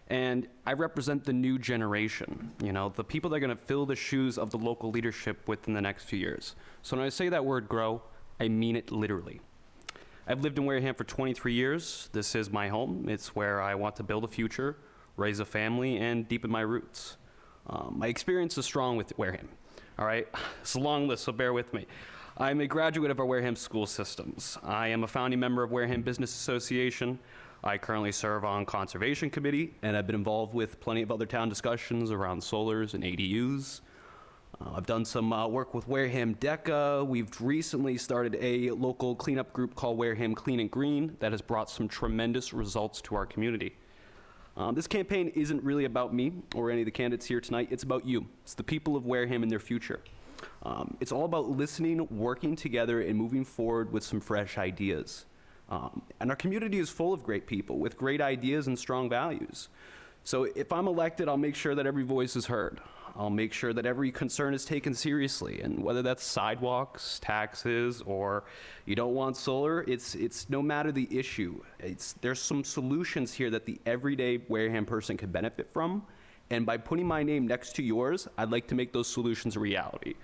And I represent the new generation, you know, the people that are going to fill the shoes of the local leadership within the next few years. So when I say that word grow, I mean it literally. I've lived in Wareham for 23 years. This is my home. It's where I want to build a future, raise a family, and deepen my roots. My experience is strong with Wareham, all right? It's a long list, so bear with me. I'm a graduate of our Wareham school systems. I am a founding member of Wareham Business Association. I currently serve on Conservation Committee, and I've been involved with plenty of other town discussions around solars and ADUs. I've done some work with Wareham DECA. We've recently started a local cleanup group called Wareham Clean and Green that has brought some tremendous results to our community. This campaign isn't really about me or any of the candidates here tonight. It's about you. It's the people of Wareham and their future. It's all about listening, working together, and moving forward with some fresh ideas. And our community is full of great people with great ideas and strong values. So if I'm elected, I'll make sure that every voice is heard. I'll make sure that every concern is taken seriously. And whether that's sidewalks, taxes, or you don't want solar, it's no matter the issue. There's some solutions here that the everyday Wareham person can benefit from. And by putting my name next to yours, I'd like to make those solutions a reality.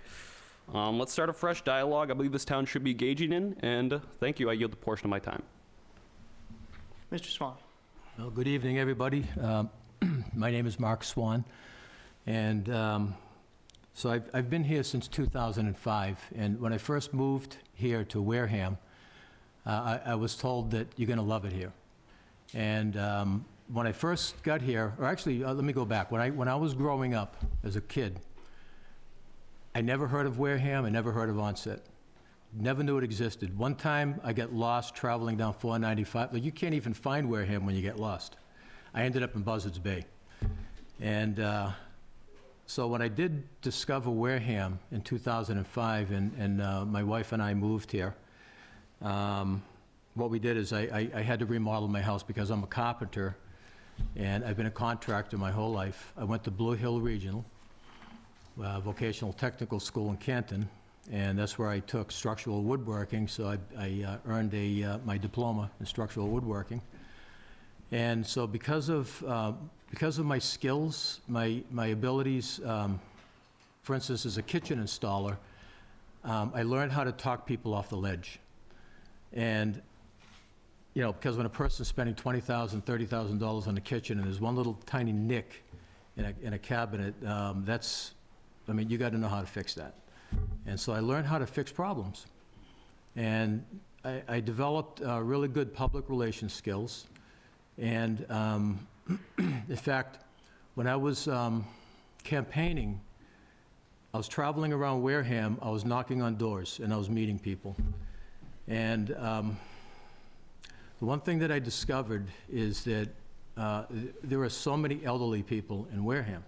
Let's start a fresh dialogue I believe this town should be engaging in, and thank you. I yield the portion of my time. Mr. Swan. Well, good evening, everybody. My name is Mark Swan, and so I've been here since 2005, and when I first moved here to Wareham, I was told that you're going to love it here. And when I first got here, or actually, let me go back. When I was growing up as a kid, I never heard of Wareham, I never heard of Onset. Never knew it existed. One time, I got lost traveling down 495. Like, you can't even find Wareham when you get lost. I ended up in Buzzards Bay. And so when I did discover Wareham in 2005, and my wife and I moved here, what we did is I had to remodel my house because I'm a carpenter, and I've been a contractor my whole life. I went to Blue Hill Regional, Vocational Technical School in Canton, and that's where I took structural woodworking, so I earned my diploma in structural woodworking. And so because of my skills, my abilities, for instance, as a kitchen installer, I learned how to talk people off the ledge. And, you know, because when a person's spending $20,000, $30,000 on the kitchen and there's one little tiny nick in a cabinet, you got to know how to fix that. And so I learned how to fix problems. And I developed really good public relations skills. And in fact, when I was campaigning, I was traveling around Wareham, I was knocking on doors, and I was meeting people. And the one thing that I discovered is that there are so many elderly people in Wareham.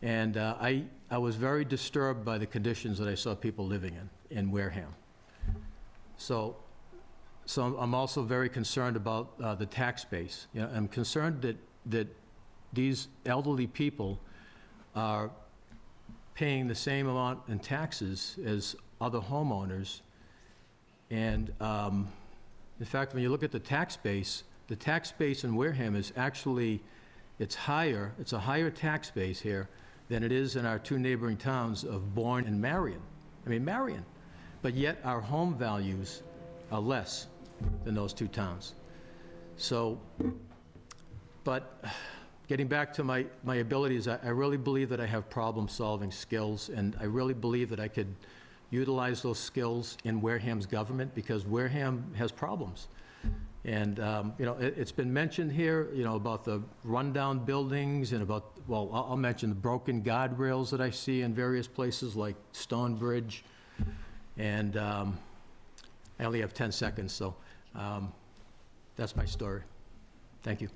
And I was very disturbed by the conditions that I saw people living in Wareham. So I'm also very concerned about the tax base. You know, I'm concerned that these elderly people are paying the same amount in taxes as other homeowners. And in fact, when you look at the tax base in Wareham is actually, it's a higher tax base here than it is in our two neighboring towns of Bourne and Marion. Marion. But yet our home values are less than those two towns. So, but getting back to my abilities, I really believe that I have problem-solving skills, and I really believe that I could utilize those skills in Wareham's government, because Wareham has problems. And, it's been mentioned here, about the rundown buildings and about, well, I'll mention the broken guardrails that I see in various places like Stonebridge. And I only have 10 seconds, so that's my story. Thank you.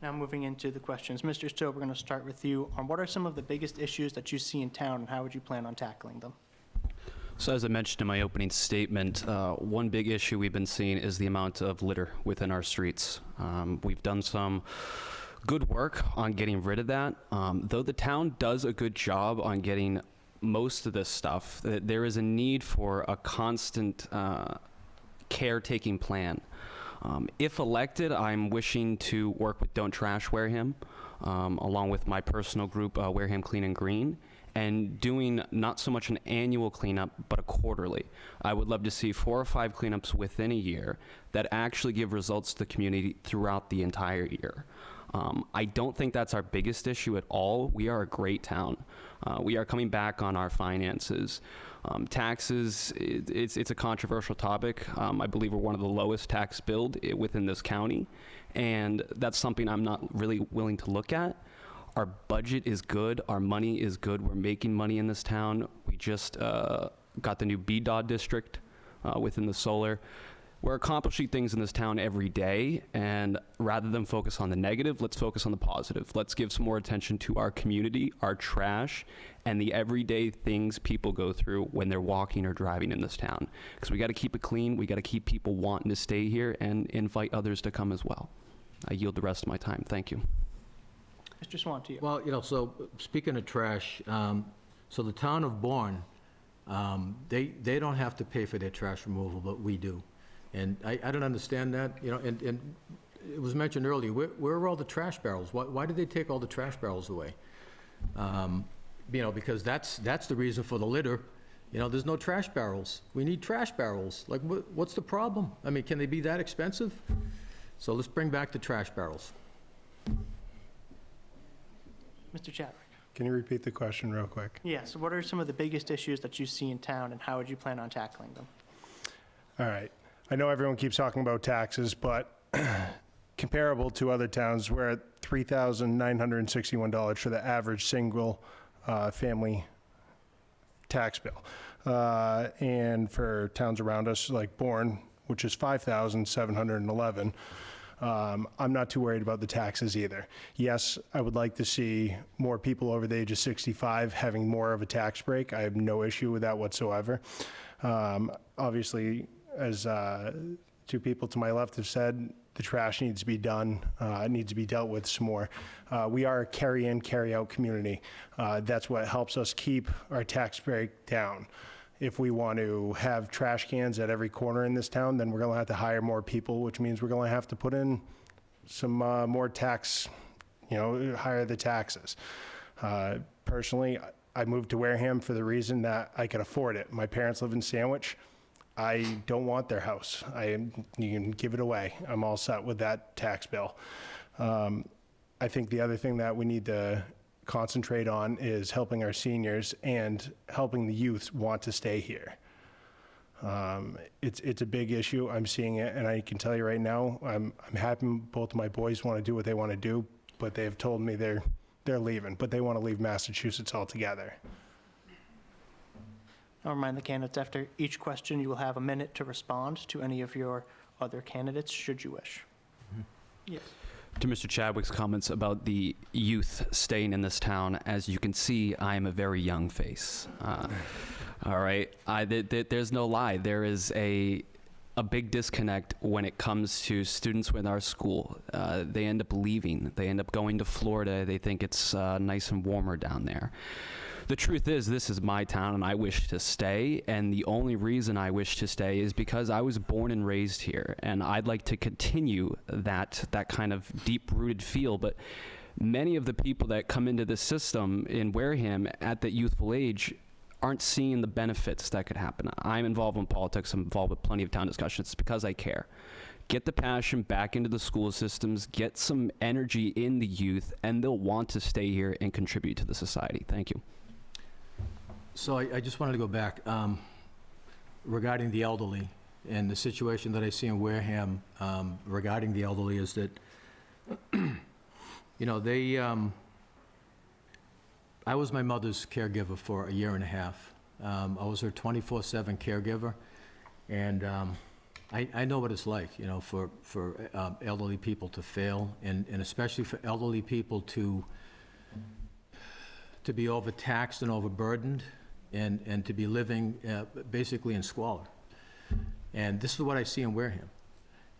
Now moving into the questions. Mr. Stowe, we're going to start with you. What are some of the biggest issues that you see in town, and how would you plan on tackling them? So as I mentioned in my opening statement, one big issue we've been seeing is the amount of litter within our streets. We've done some good work on getting rid of that. Though the town does a good job on getting most of this stuff, there is a need for a constant caretaking plan. If elected, I'm wishing to work with Don't Trash Wareham, along with my personal group, Wareham Clean and Green, and doing not so much an annual cleanup, but a quarterly. I would love to see 4 or 5 cleanups within a year that actually give results to the community throughout the entire year. I don't think that's our biggest issue at all. We are a great town. We are coming back on our finances. Taxes, it's a controversial topic. I believe we're one of the lowest tax billed within this county, and that's something I'm not really willing to look at. Our budget is good. Our money is good. We're making money in this town. We just got the new BDOD district within the solar. We're accomplishing things in this town every day, and rather than focus on the negative, let's focus on the positive. Let's give some more attention to our community, our trash, and the everyday things people go through when they're walking or driving in this town. Because we got to keep it clean. We got to keep people wanting to stay here and invite others to come as well. I yield the rest of my time. Thank you. Mr. Swan, to you. Well, so speaking of trash, so the town of Bourne, they don't have to pay for their trash removal, but we do. And I don't understand that, and it was mentioned earlier, where are all the trash barrels? Why did they take all the trash barrels away? because that's the reason for the litter. There's no trash barrels. We need trash barrels. Like, what's the problem? I mean, can they be that expensive? So let's bring back the trash barrels. Mr. Chadwick? Can you repeat the question real quick? Yes, what are some of the biggest issues that you see in town, and how would you plan on tackling them? All right. I know everyone keeps talking about taxes, but comparable to other towns, we're at $3,961 for the average single family tax bill. And for towns around us, like Bourne, which is $5,711, I'm not too worried about the taxes either. Yes, I would like to see more people over the age of 65 having more of a tax break. I have no issue with that whatsoever. Obviously, as two people to my left have said, the trash needs to be done, it needs to be dealt with some more. We are a carry-in, carry-out community. That's what helps us keep our tax break down. If we want to have trash cans at every corner in this town, then we're going to have to hire more people, which means we're going to have to put in some more tax, higher the taxes. Personally, I moved to Wareham for the reason that I could afford it. My parents live in Sandwich. I don't want their house. You can give it away. I'm all set with that tax bill. I think the other thing that we need to concentrate on is helping our seniors and helping the youth want to stay here. It's a big issue. I'm seeing it, and I can tell you right now, I'm happy both of my boys want to do what they want to do, but they've told me they're leaving, but they want to leave Massachusetts altogether. I'll remind the candidates after each question, you will have a minute to respond to any of your other candidates, should you wish. Yes. To Mr. Chadwick's comments about the youth staying in this town, as you can see, I am a very young face. All right, there's no lie. There is a big disconnect when it comes to students within our school. They end up leaving. They end up going to Florida. They think it's nice and warmer down there. The truth is, this is my town, and I wish to stay, and the only reason I wish to stay is because I was born and raised here, and I'd like to continue that kind of deep-rooted feel, but many of the people that come into the system in Wareham at that youthful age aren't seeing the benefits that could happen. I'm involved in politics. I'm involved with plenty of town discussions. It's because I care. Get the passion back into the school systems, get some energy in the youth, and they'll want to stay here and contribute to the society. Thank you. So I just wanted to go back regarding the elderly, and the situation that I see in Wareham regarding the elderly is that, they, I was my mother's caregiver for a year and a half. I was her 24/7 caregiver, and I know what it's like, for elderly people to fail, and especially for elderly people to be overtaxed and overburdened, and to be living basically in squalor. And this is what I see in Wareham.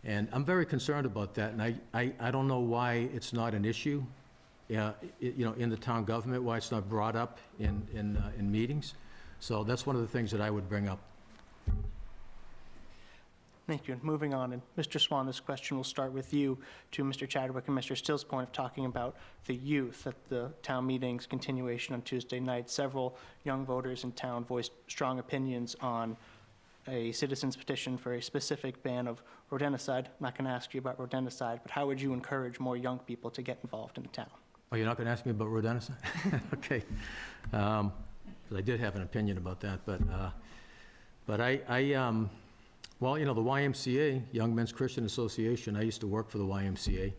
And I'm very concerned about that, and I don't know why it's not an issue, in the town government, why it's not brought up in meetings. So that's one of the things that I would bring up. Thank you. And moving on, and Mr. Swan, this question will start with you to Mr. Chadwick and Mr. Still's point of talking about the youth at the town meetings continuation on Tuesday night. Several young voters in town voiced strong opinions on a citizen's petition for a specific ban of rodenticide. I'm not going to ask you about rodenticide, but how would you encourage more young people to get involved in the town? Oh, you're not going to ask me about rodenticide? Okay. 'Cause I did have an opinion about that, but well, the YMCA, Young Men's Christian Association, I used to work for the YMCA,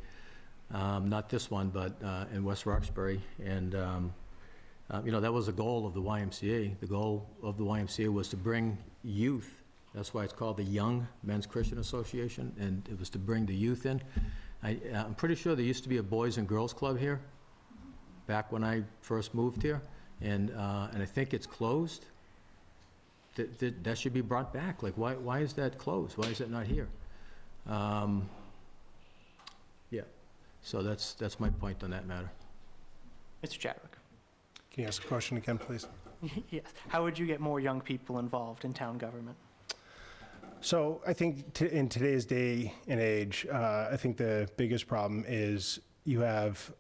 not this one, but in West Roxbury, and, that was the goal of the YMCA. The goal of the YMCA was to bring youth, that's why it's called the Young Men's Christian Association, and it was to bring the youth in. I'm pretty sure there used to be a Boys and Girls Club here, back when I first moved here, and I think it's closed. That should be brought back. Like, why is that closed? Why is it not here? Yeah, so that's my point on that matter. Mr. Chadwick. Can you ask the question again, please? Yes. How would you get more young people involved in town government? So I think in today's day and age, I think the biggest problem is you have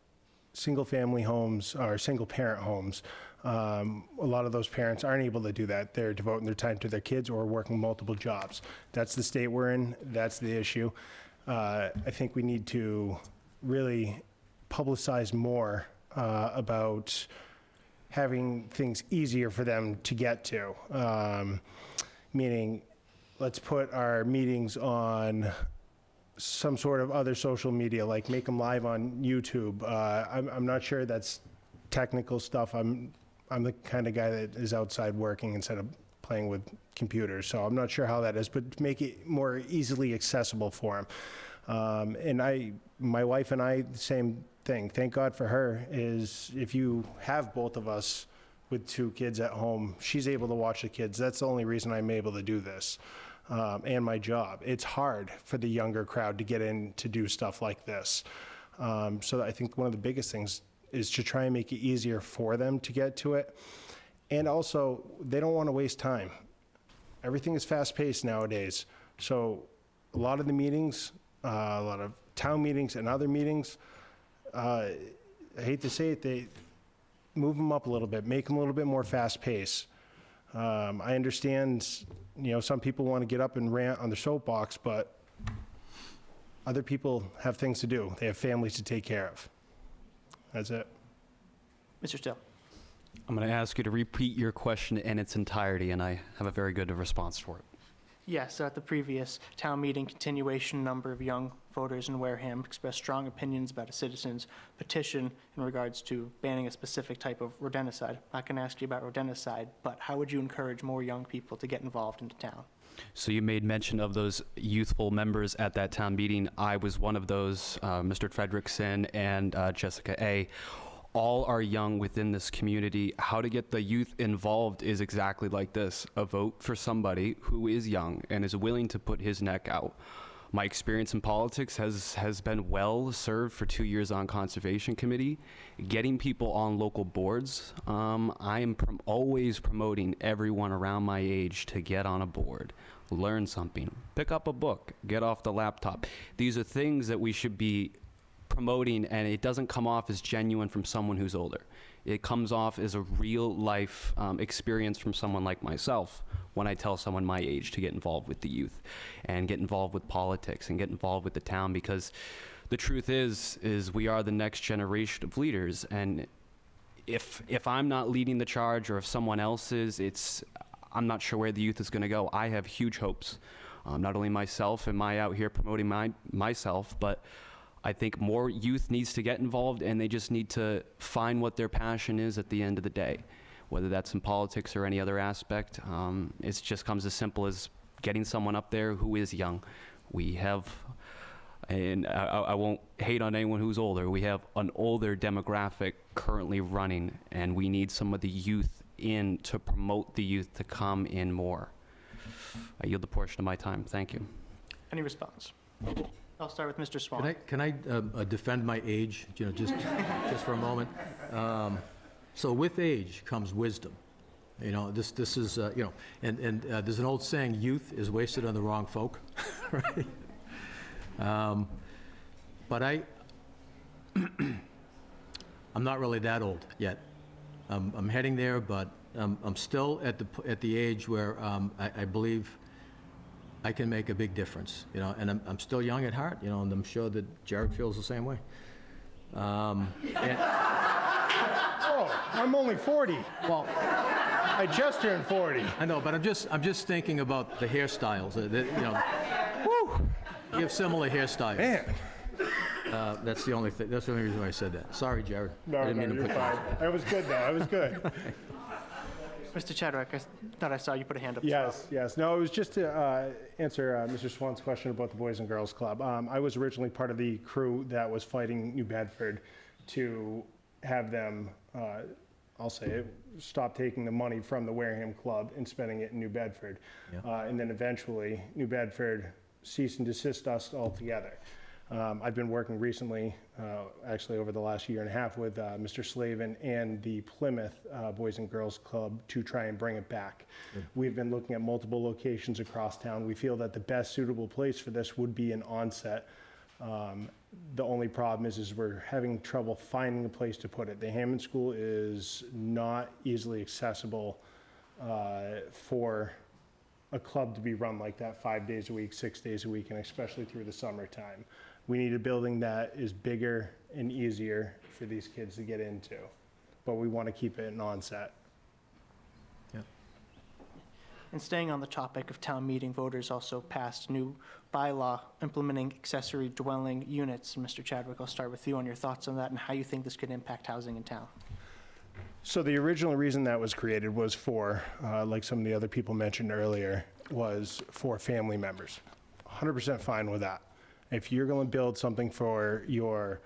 single-family homes or single-parent homes, a lot of those parents aren't able to do that. They're devoting their time to their kids or working multiple jobs. That's the state we're in. That's the issue. I think we need to really publicize more about having things easier for them to get to. Meaning, let's put our meetings on some sort of other social media, like make them live on YouTube. I'm not sure that's technical stuff. I'm the kind of guy that is outside working instead of playing with computers, so I'm not sure how that is, but make it more easily accessible for them. And my wife and I, the same thing. Thank God for her, is if you have both of us with 2 kids at home, she's able to watch the kids. That's the only reason I'm able to do this. And my job. It's hard for the younger crowd to get in to do stuff like this. So I think one of the biggest things is to try and make it easier for them to get to it. And also, they don't want to waste time. Everything is fast-paced nowadays. So a lot of the meetings, a lot of town meetings and other meetings, I hate to say it, they move them up a little bit, make them a little bit more fast-paced. I understand, some people want to get up and rant on the soapbox, but other people have things to do. They have families to take care of. That's it. Mr. Still. I'm going to ask you to repeat your question in its entirety, and I have a very good response for it. Yes, at the previous town meeting continuation, number of young voters in Wareham expressed strong opinions about a citizen's petition in regards to banning a specific type of rodenticide. I'm not going to ask you about rodenticide, but how would you encourage more young people to get involved in the town? So you made mention of those youthful members at that town meeting. I was one of those, Mr. Frederickson and Jessica A. All are young within this community. How to get the youth involved is exactly like this: a vote for somebody who is young and is willing to put his neck out. My experience in politics has been well served for 2 years on Conservation Committee. Getting people on local boards, I am always promoting everyone around my age to get on a board, learn something, pick up a book, get off the laptop. These are things that we should be promoting, and it doesn't come off as genuine from someone who's older. It comes off as a real life experience from someone like myself when I tell someone my age to get involved with the youth and get involved with politics and get involved with the town, because the truth is we are the next generation of leaders, and if I'm not leading the charge, or if someone else is, I'm not sure where the youth is going to go. I have huge hopes. Not only myself am I out here promoting myself, but I think more youth needs to get involved, and they just need to find what their passion is at the end of the day, whether that's in politics or any other aspect. It just comes as simple as getting someone up there who is young. We have, and I won't hate on anyone who's older, we have an older demographic currently running, and we need some of the youth in to promote the youth to come in more. I yield the portion of my time. Thank you. Any response? I'll start with Mr. Swan. Can I defend my age, just for a moment? So with age comes wisdom. This is, and there's an old saying, youth is wasted on the wrong folk, right? But I'm not really that old yet. I'm heading there, but I'm still at the age where I believe I can make a big difference, and I'm still young at heart, and I'm sure that Jared feels the same way. Oh, I'm only 40. Well, I just turned 40. I know, but I'm just thinking about the hairstyles. You have similar hairstyles. Man. That's the only thing. That's the only reason why I said that. Sorry, Jared. No, I didn't mean to you're put you fine. That was good, though. That was good. Mr. Chadwick, I thought I saw you put a hand up. Yes. No, it was just to answer Mr. Swan's question about the Boys and Girls Club. I was originally part of the crew that was fighting New Bedford to have them, I'll say it, stop taking the money from the Wareham Club and spending it in New Bedford. Yeah. And then eventually, New Bedford ceased and desist us altogether. I've been working recently, actually over the last year and a half, with Mr. Slavin and the Plymouth Boys and Girls Club to try and bring it back. Good. We've been looking at multiple locations across town. We feel that the best suitable place for this would be an onset The only problem is we're having trouble finding a place to put it. The Hammond School is not easily accessible for a club to be run like that 5 days a week, 6 days a week, and especially through the summertime. We need a building that is bigger and easier for these kids to get into, but we want to keep it an onset. And staying on the topic of town meeting, voters also passed new bylaw implementing accessory dwelling units. Mr. Chadwick, I'll start with you on your thoughts on that and how you think this could impact housing in town. So the original reason that was created was for, like some of the other people mentioned earlier, was for family members. 100% fine with that. If you're going to build something for your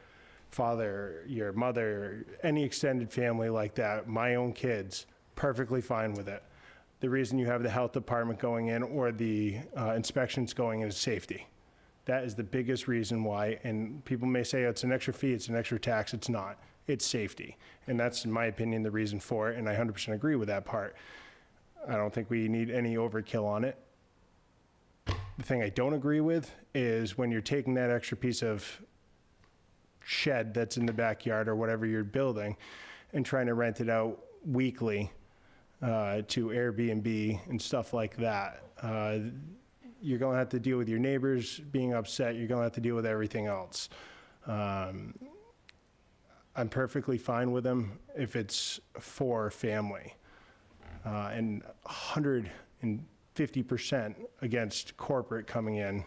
father, your mother, any extended family like that, my own kids, perfectly fine with it. The reason you have the health department going in or the inspections going in is safety. That is the biggest reason why, and people may say, oh, it's an extra fee, it's an extra tax. It's not. It's safety. And that's, in my opinion, the reason for it, and I 100% agree with that part. I don't think we need any overkill on it. The thing I don't agree with is when you're taking that extra piece of shed that's in the backyard or whatever you're building and trying to rent it out weekly to Airbnb and stuff like that. You're going to have to deal with your neighbors being upset. You're going to have to deal with everything else. I'm perfectly fine with them if it's for family. And 150% against corporate coming in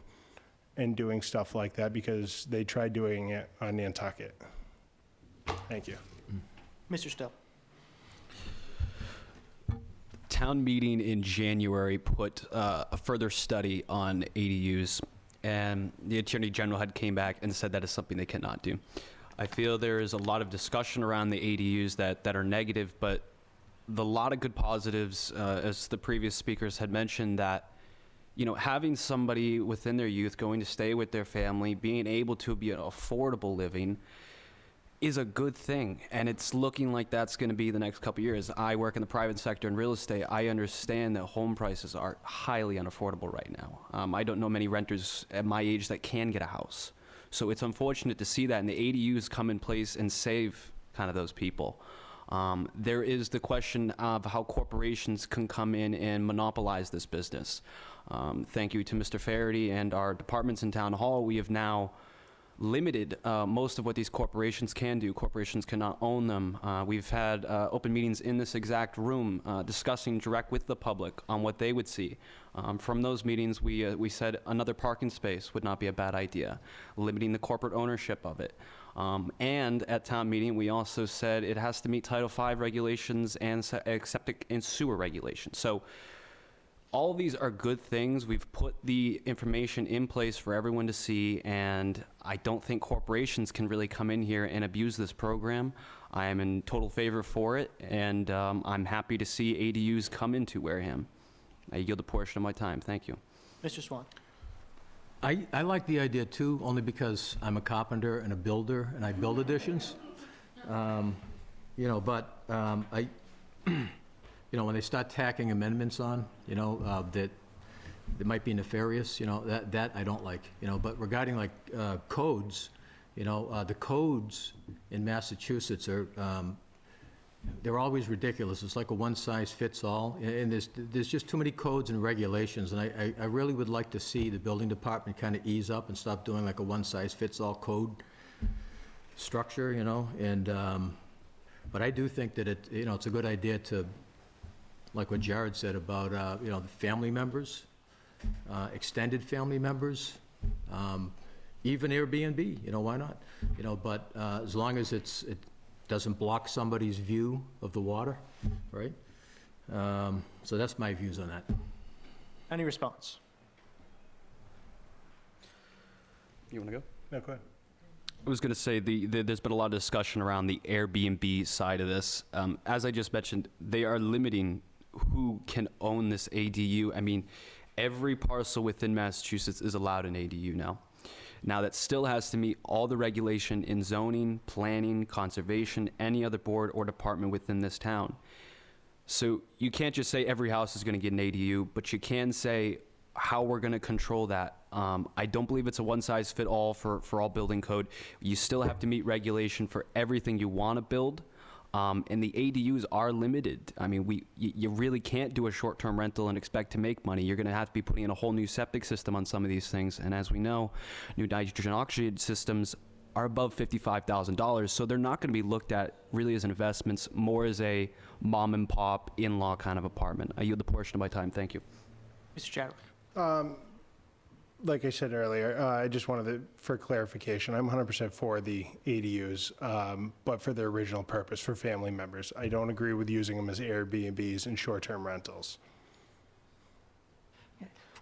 and doing stuff like that because they tried doing it on Nantucket. Thank you. Mr. Still. Town meeting in January put a further study on ADUs, and the Attorney General had came back and said that is something they cannot do. I feel there is a lot of discussion around the ADUs that are negative, but the lot of good positives, as the previous speakers had mentioned, that having somebody within their youth going to stay with their family, being able to be an affordable living is a good thing, and it's looking like that's going to be the next couple years. I work in the private sector in real estate. I understand that home prices are highly unaffordable right now. I don't know many renters at my age that can get a house. So it's unfortunate to see that, and the ADUs come in place and save kind of those people. There is the question of how corporations can come in and monopolize this business. Thank you to Mr. Faraday and our departments in Town Hall. We have now limited most of what these corporations can do. Corporations cannot own them. We've had open meetings in this exact room discussing direct with the public on what they would see. From those meetings, we said another parking space would not be a bad idea, limiting the corporate ownership of it. And at town meeting, we also said it has to meet Title V regulations and septic and sewer regulations. So all of these are good things. We've put the information in place for everyone to see, and I don't think corporations can really come in here and abuse this program. I am in total favor for it, and I'm happy to see ADUs come into Wareham. I yield a portion of my time. Thank you. Mr. Swan. I like the idea too, only because I'm a carpenter and a builder, and I build additions. But when they start tacking amendments on, that might be nefarious, that I don't like, But regarding like codes, the codes in Massachusetts are, they're always ridiculous. It's like a one-size-fits-all, and there's just too many codes and regulations, and I really would like to see the building department kind of ease up and stop doing like a one-size-fits-all code structure, but I do think that it's a good idea to, like what Jared said about, the family members, extended family members, even Airbnb, why not? But as long as it doesn't block somebody's view of the water, right? So that's my views on that. Any response? You want to go? No, go ahead. I was going to say, there's been a lot of discussion around the Airbnb side of this. As I just mentioned, they are limiting who can own this ADU. I mean, every parcel within Massachusetts is allowed an ADU now. Now, that still has to meet all the regulation in zoning, planning, conservation, any other board or department within this town. So you can't just say every house is going to get an ADU, but you can say how we're going to control that. I don't believe it's a one-size-fit-all for all building code. You still have to meet regulation for everything you want to build. And the ADUs are limited. I mean, you really can't do a short-term rental and expect to make money. You're going to have to be putting in a whole new septic system on some of these things. And as we know, new nitrogen oxide systems are above $55,000. So they're not going to be looked at really as investments, more as a mom and pop in-law kind of apartment. I yield the portion of my time. Thank you. Mr. Chadwick. Like I said earlier, I just wanted to, for clarification, I'm 100% for the ADUs, but for their original purpose, for family members. I don't agree with using them as Airbnbs and short-term rentals.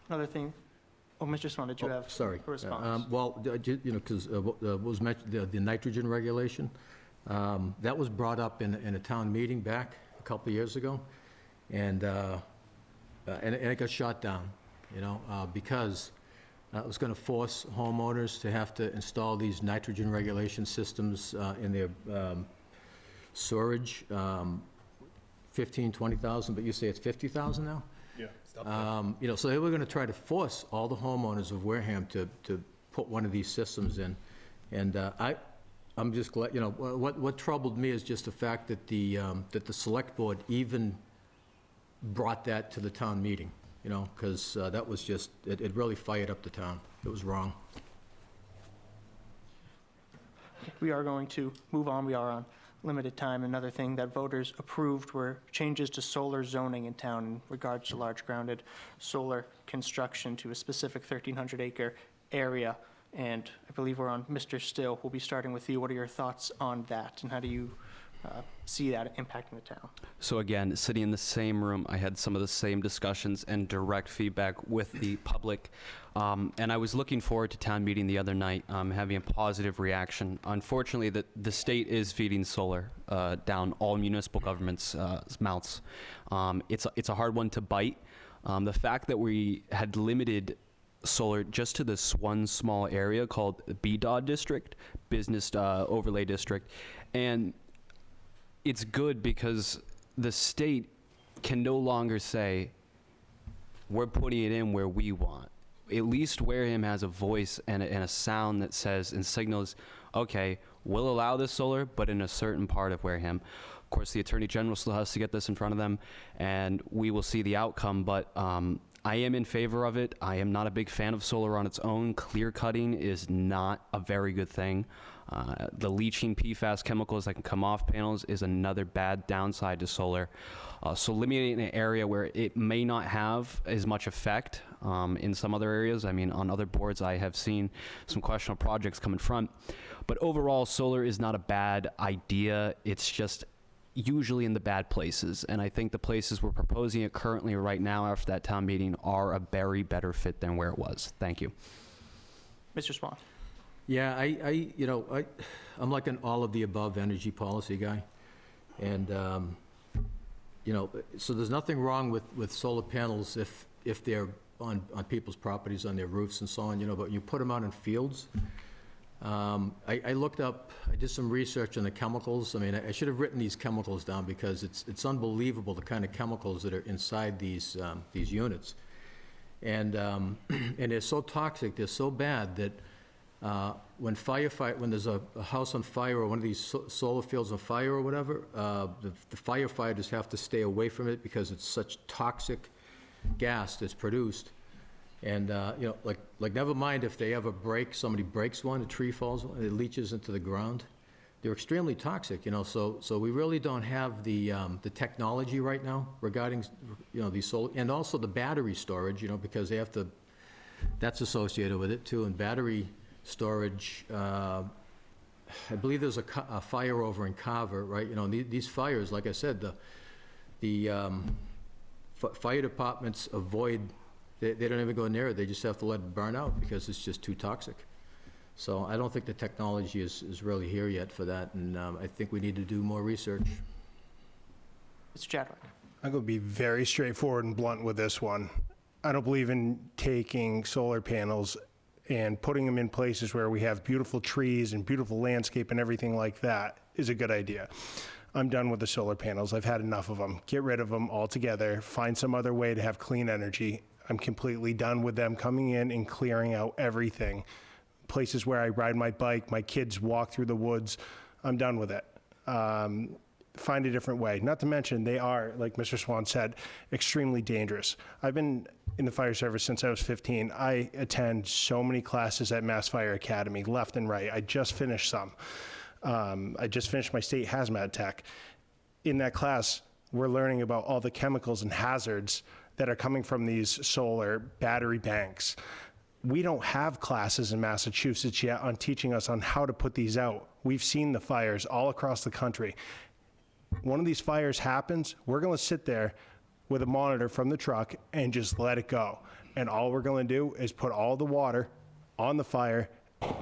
Another thing, Mr. Swan, did you have Sorry. a response? Well, because what was mentioned, the nitrogen regulation, that was brought up in a town meeting back a couple of years ago, and it got shot down, because it was going to force homeowners to have to install these nitrogen regulation systems in their storage, 15, 20,000, but you say it's 50,000 now? Yeah. So they were going to try to force all the homeowners of Wareham to put one of these systems in. And I'm just glad, what troubled me is just the fact that the select board even brought that to the town meeting, because that was just, it really fired up the town. It was wrong. We are going to move on. We are on limited time. Another thing that voters approved were changes to solar zoning in town in regards to large grounded solar construction to a specific 1,300-acre area. And I believe we're on Mr. Still. We'll be starting with you. What are your thoughts on that, and how do you see that impacting the town? So again, sitting in the same room, I had some of the same discussions and direct feedback with the public. And I was looking forward to town meeting the other night, having a positive reaction. Unfortunately, the state is feeding solar down all municipal governments' mouths. It's a hard one to bite. The fact that we had limited solar just to this one small area called the BDOD district, Business Overlay District, and it's good because the state can no longer say, we're putting it in where we want. At least Wareham has a voice and a sound that says and signals, okay, we'll allow this solar, but in a certain part of Wareham. Of course, the Attorney General still has to get this in front of them, and we will see the outcome, but I am in favor of it. I am not a big fan of solar on its own. Clear cutting is not a very good thing. The leaching PFAS chemicals that can come off panels is another bad downside to solar. So limiting an area where it may not have as much effect in some other areas. I mean, on other boards, I have seen some questionable projects come in front. But overall, solar is not a bad idea. It's just usually in the bad places. And I think the places we're proposing it currently right now after that town meeting are a very better fit than where it was. Thank you. Mr. Swan. Yeah, I'm like an all-of-the-above energy policy guy. And, so there's nothing wrong with solar panels if they're on people's properties, on their roofs and so on, but you put them out in fields. I looked up, I did some research on the chemicals. I mean, I should have written these chemicals down because it's unbelievable the kind of chemicals that are inside these units. And they're so toxic, they're so bad that when there's a house on fire or one of these solar fields on fire or whatever, the firefighters have to stay away from it because it's such toxic gas that's produced. And, like never mind if they ever somebody breaks one, a tree falls, it leaches into the ground. They're extremely toxic, so we really don't have the technology right now regarding, these solar, and also the battery storage, because they have to, that's associated with it too, and battery storage, I believe there's a fire over in Carver, right? These fires, like I said, the fire departments avoid, they don't even go near it. They just have to let it burn out because it's just too toxic. So I don't think the technology is really here yet for that, and I think we need to do more research. Mr. Chadwick. I'm going to be very straightforward and blunt with this one. I don't believe in taking solar panels and putting them in places where we have beautiful trees and beautiful landscape and everything like that is a good idea. I'm done with the solar panels. I've had enough of them. Get rid of them altogether. Find some other way to have clean energy. I'm completely done with them coming in and clearing out everything. Places where I ride my bike, my kids walk through the woods, I'm done with it. Find a different way. Not to mention, they are, like Mr. Swan said, extremely dangerous. I've been in the fire service since I was 15. I attend so many classes at Mass Fire Academy, left and right. I just finished some. I just finished my state hazmat tech. In that class, we're learning about all the chemicals and hazards that are coming from these solar battery banks. We don't have classes in Massachusetts yet on teaching us on how to put these out. We've seen the fires all across the country. One of these fires happens, we're gonna sit there with a monitor from the truck and just let it go. And all we're gonna do is put all the water on the fire,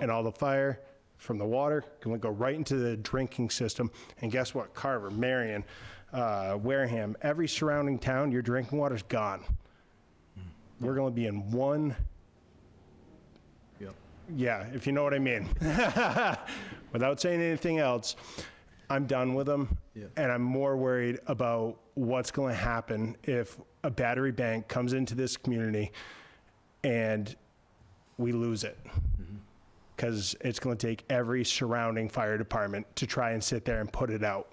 and all the fire from the water gonna go right into the drinking system. And guess what? Carver, Marion, Wareham, every surrounding town, your drinking water's gone. We're gonna be in one, Yep. yeah, if you know what I mean. Without saying anything else, I'm done with them. Yeah. And I'm more worried about what's going to happen if a battery bank comes into this community and we lose it. Because it's going to take every surrounding fire department to try and sit there and put it out.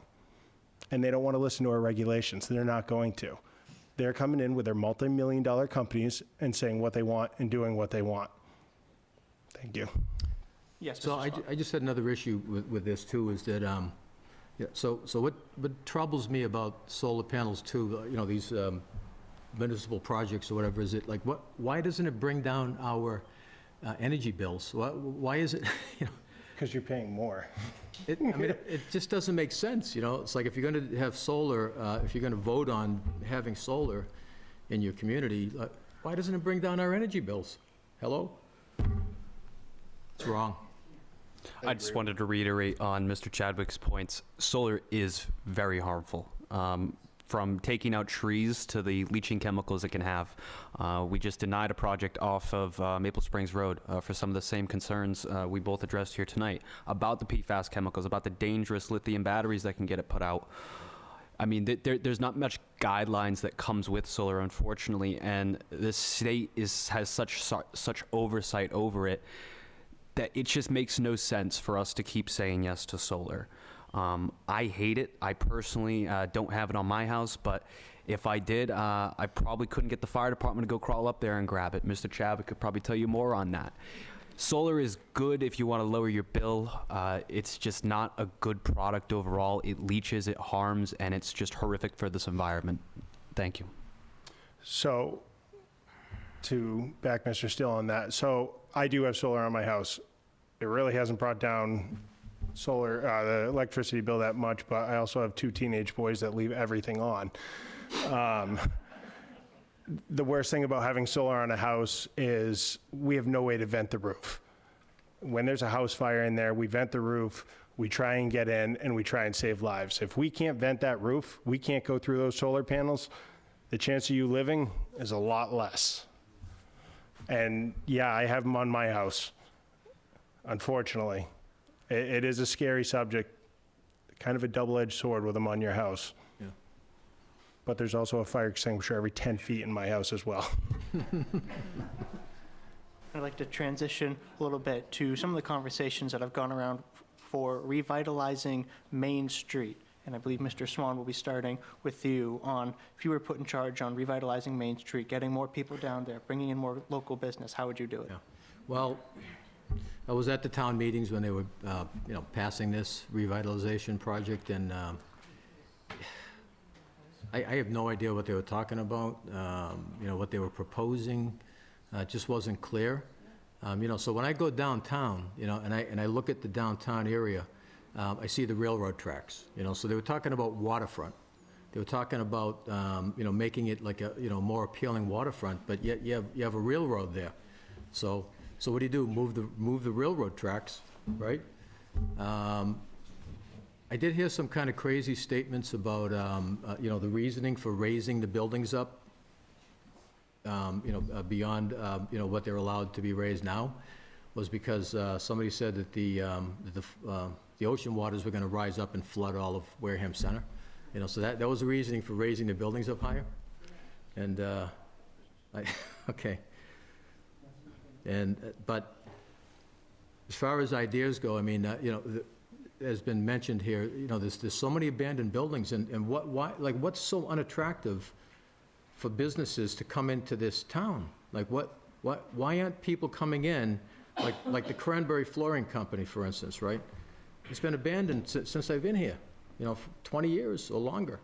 And they don't want to listen to our regulations. They're not going to. They're coming in with their multi-million-dollar companies and saying what they want and doing what they want. Thank you. Yes, So Mr. Swan. I just had another issue with this too, is that, yeah, so what troubles me about solar panels too, you know, these municipal projects or whatever, is it like, why doesn't it bring down our energy bills? Why is it, you know? Because you're paying more. I mean, it just doesn't make sense, you know? It's like if you're going to have solar, if you're going to vote on having solar in your community, why doesn't it bring down our energy bills? Hello? It's wrong. I just wanted to reiterate on Mr. Chadwick's points. Solar is very harmful. From taking out trees to the leaching chemicals it can have. We just denied a project off of Maple Springs Road for some of the same concerns we both addressed here tonight about the PFAS chemicals, about the dangerous lithium batteries that can get it put out. I mean, there's not much guidelines that comes with solar, unfortunately, and the state has such oversight over it that it just makes no sense for us to keep saying yes to solar. I hate it. I personally don't have it on my house, but if I did, I probably couldn't get the fire department to go crawl up there and grab it. Mr. Chadwick could probably tell you more on that. Solar is good if you want to lower your bill. It's just not a good product overall. It leaches, it harms, and it's just horrific for this environment. Thank you. So, to back Mr. Still on that, so I do have solar on my house. It really hasn't brought down solar, the electricity bill that much, but I also have 2 teenage boys that leave everything on. The worst thing about having solar on a house is we have no way to vent the roof. When there's a house fire in there, we vent the roof, we try and get in, and we try and save lives. If we can't vent that roof, we can't go through those solar panels, the chance of you living is a lot less. And yeah, I have them on my house, unfortunately. It is a scary subject, kind of a double-edged sword with them on your house. Yeah. But there's also a fire extinguisher every 10 feet in my house as well. I'd like to transition a little bit to some of the conversations that have gone around for revitalizing Main Street. And I believe Mr. Swan will be starting with you on, if you were put in charge on revitalizing Main Street, getting more people down there, bringing in more local business, how would you do it? Yeah. Well, I was at the town meetings when they were, you know, passing this revitalization project, and I have no idea what they were talking about, you know, what they were proposing. It just wasn't clear. You know, so when I go downtown, you know, and I look at the downtown area, I see the railroad tracks, you know, so they were talking about waterfront. They were talking about, you know, making it like a, you know, more appealing waterfront, but yet you have a railroad there. So what do? Move the railroad tracks, right? I did hear some kind of crazy statements about, you know, the reasoning for raising the buildings up, you know, beyond, you know, what they're allowed to be raised now, was because somebody said that the ocean waters were going to rise up and flood all of Wareham Center. You know, so that was the reasoning for raising the buildings up higher. And Okay. And, but as far as ideas go, I mean, you know, has been mentioned here, you know, there's so many abandoned buildings, and what's so unattractive for businesses to come into this town? Like, why aren't people coming in, like the Cranberry Flooring Company, for instance, right? It's been abandoned since I've been here, you know, for 20 years or longer.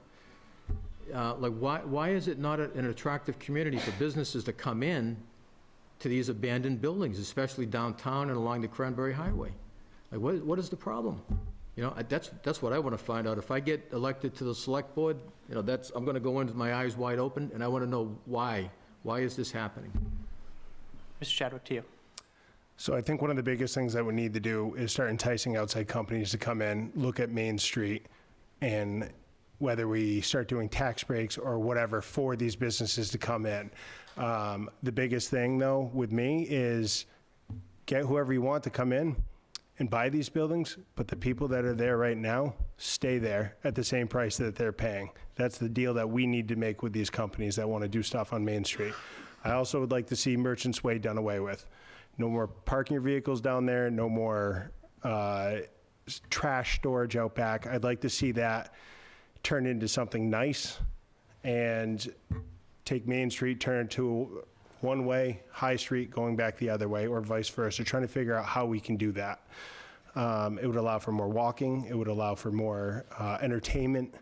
Like, why is it not an attractive community for businesses to come in to these abandoned buildings, especially downtown and along the Cranberry Highway? Like, what is the problem? You know, that's what I want to find out. If I get elected to the select board, you know, I'm going to go in with my eyes wide open, and I want to know why. Why is this happening? Mr. Chadwick, to you. So I think one of the biggest things that we need to do is start enticing outside companies to come in, look at Main Street, and whether we start doing tax breaks or whatever for these businesses to come in. The biggest thing, though, with me is get whoever you want to come in and buy these buildings, but the people that are there right now stay there at the same price that they're paying. That's the deal that we need to make with these companies that want to do stuff on Main Street. I also would like to see Merchants Way done away with. No more parking your vehicles down there, no more trash storage out back. I'd like to see that turn into something nice and take Main Street, turn it to one way, High Street going back the other way, or vice versa, trying to figure out how we can do that. It would allow for more walking. It would allow for more entertainment.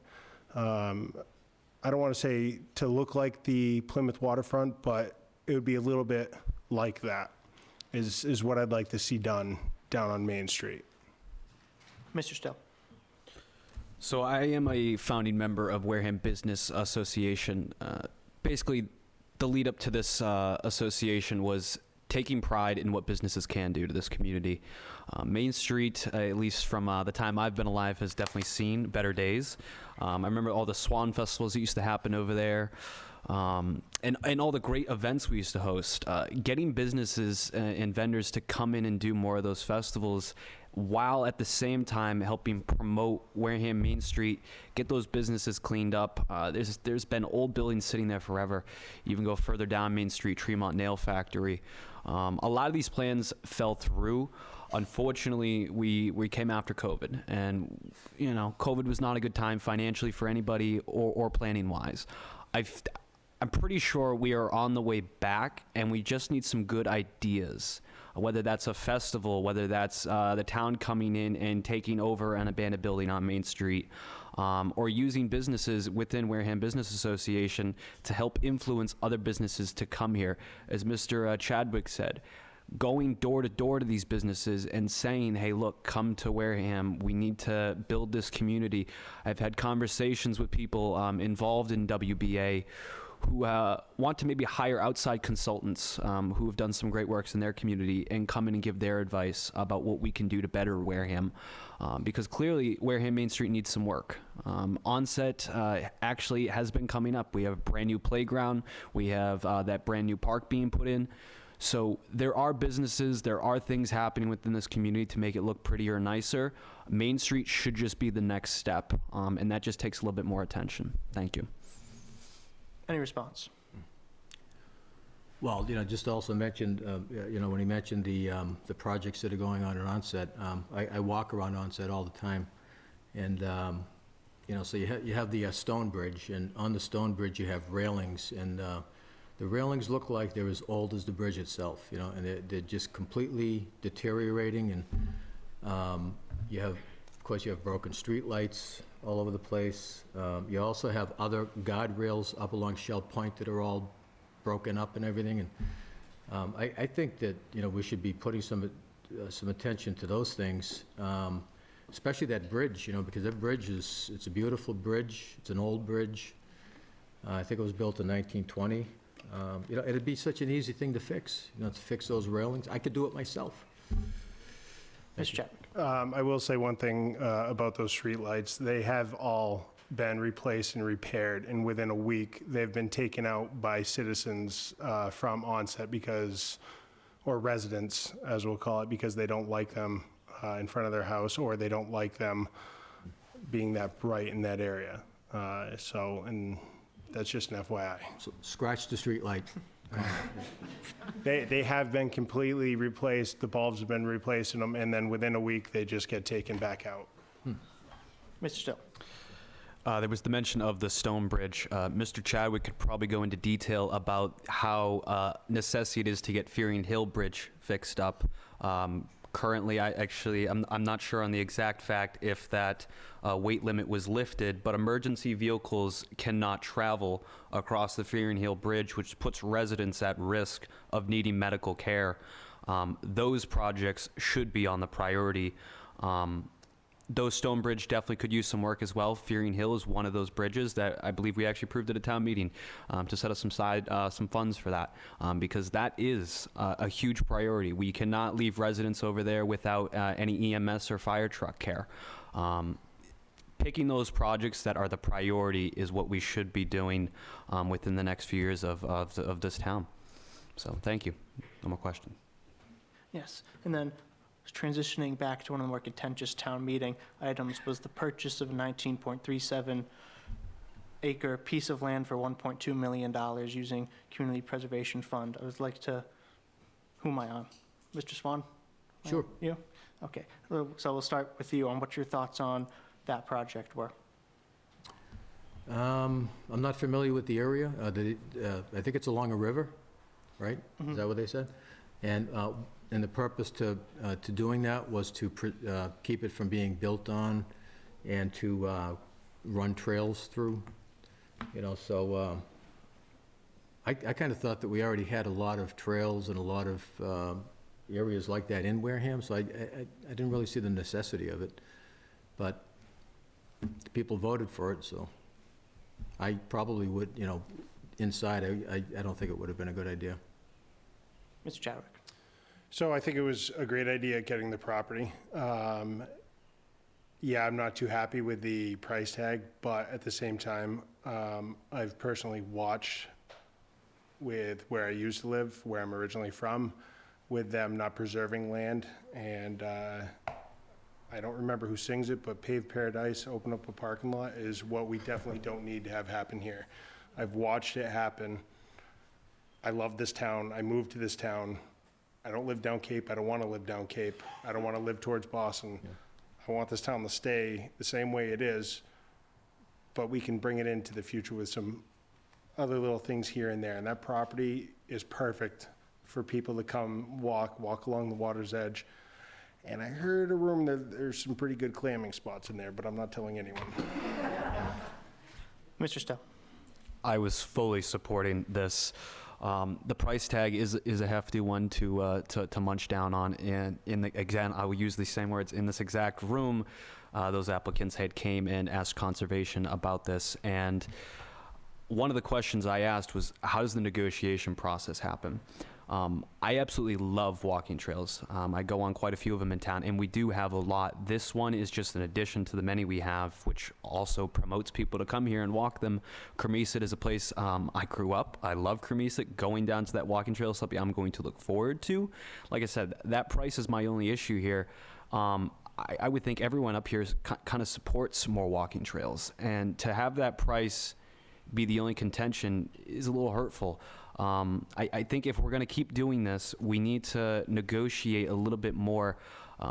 I don't want to say to look like the Plymouth waterfront, but it would be a little bit like that, is what I'd like to see done down on Main Street. Mr. Still. So I am a founding member of Wareham Business Association. Basically, the lead up to this association was taking pride in what businesses can do to this community. Main Street, at least from the time I've been alive, has definitely seen better days. I remember all the Swan festivals that used to happen over there. And all the great events we used to host. Getting businesses and vendors to come in and do more of those festivals, while at the same time helping promote Wareham Main Street, get those businesses cleaned up. There's been old buildings sitting there forever. You even go further down Main Street, Tremont Nail Factory. A lot of these plans fell through. Unfortunately, we came after COVID, and you know, COVID was not a good time financially for anybody or planning wise. I'm pretty sure we are on the way back, and we just need some good ideas. Whether that's a festival, whether that's the town coming in and taking over an abandoned building on Main Street, or using businesses within Wareham Business Association to help influence other businesses to come here. As Mr. Chadwick said, going door to door to these businesses and saying, hey, look, come to Wareham. We need to build this community. I've had conversations with people involved in WBA who want to maybe hire outside consultants who have done some great works in their community and come in and give their advice about what we can do to better Wareham. Because clearly Wareham Main Street needs some work. Onset actually has been coming up. We have a brand new playground. We have that brand new park being put in. So there are businesses, there are things happening within this community to make it look prettier and nicer. Main Street should just be the next step, and that just takes a little bit more attention. Thank you. Any response? Well, you know, just also mentioned, you know, when he mentioned the projects that are going on at Onset, I walk around Onset all the time, and you know, so you have the stone bridge, and on the stone bridge you have railings, and the railings look like they're as old as the bridge itself, you know, and they're just completely deteriorating, and you have, of course, you have broken street lights all over the place. You also have other guardrails up along Shell Point that are all broken up and everything, and I think that, you know, we should be putting some attention to those things, especially that bridge, you know, because that bridge it's a beautiful bridge. It's an old bridge. I think it was built in 1920. You know, it'd be such an easy thing to fix, you know, to fix those railings. I could do it myself. Mr. Chadwick. I will say one thing about those streetlights. They have all been replaced and repaired, and within a week, they've been taken out by citizens from Onset or residents, as we'll call it, because they don't like them in front of their house, or they don't like them being that bright in that area. And that's just an FYI. So scratch the street light, They have been completely replaced, the bulbs have been replaced in them, and then within a week, they just get taken back out. Mr. Still. There was the mention of the stone bridge. Mr. Chadwick could probably go into detail about how necessary it is to get Fearing Hill Bridge fixed up. Currently, I'm not sure on the exact fact if that weight limit was lifted, but emergency vehicles cannot travel across the Fearing Hill Bridge, which puts residents at risk of needing medical care. Those projects should be on the priority. Those stone bridge definitely could use some work as well. Fearing Hill is one of those bridges that I believe we actually approved at a town meeting to set aside some funds for that, because that is a huge priority. We cannot leave residents over there without any EMS or fire truck care. Picking those projects that are the priority is what we should be doing within the next few years of this town. So thank you. No more questions. Yes, and then transitioning back to one of the more contentious town meeting items was the purchase of a 19.37 acre piece of land for $1.2 million using Community Preservation Fund. I would like to, who am I on? Mr. Swan? Sure. You? Okay, so we'll start with you on what your thoughts on that project were. I'm not familiar with the area. I think it's along a river, right? Is that what they said? And the purpose to doing that was to keep it from being built on and to run trails through, so I kind of thought that we already had a lot of trails and a lot of areas like that in Wareham, so I didn't really see the necessity of it. But people voted for it, so I probably would, inside, I don't think it would have been a good idea. Mr. Chadwick? So I think it was a great idea getting the property. Yeah, I'm not too happy with the price tag, but at the same time, I've personally watched with where I used to live, where I'm originally from, with them not preserving land. And I don't remember who sings it, but Paved Paradise, open up a parking lot, is what we definitely don't need to have happen here. I've watched it happen. I love this town. I moved to this town. I don't live down Cape. I don't want to live down Cape. I don't want to live towards Boston. Yeah. I want this town to stay the same way it is, but we can bring it into the future with some other little things here and there. And that property is perfect for people to come walk along the water's edge. And I heard a rumor that there's some pretty good clamming spots in there, but I'm not telling anyone. Mr. Stowe? I was fully supporting this. The price tag is a hefty one to munch down on, and again, I will use the same words. In this exact room, those applicants had came and asked conservation about this, and one of the questions I asked was, how does the negotiation process happen? I absolutely love walking trails. I go on quite a few of them in town, and we do have a lot. This one is just an addition to the many we have, which also promotes people to come here and walk them. Cremisa is a place I grew up. I love Cremisa. Going down to that walking trail is something I'm going to look forward to. Like I said, that price is my only issue here. I would think everyone up here kind of supports more walking trails, and to have that price be the only contention is a little hurtful. I think if we're going to keep doing this, we need to negotiate a little bit more.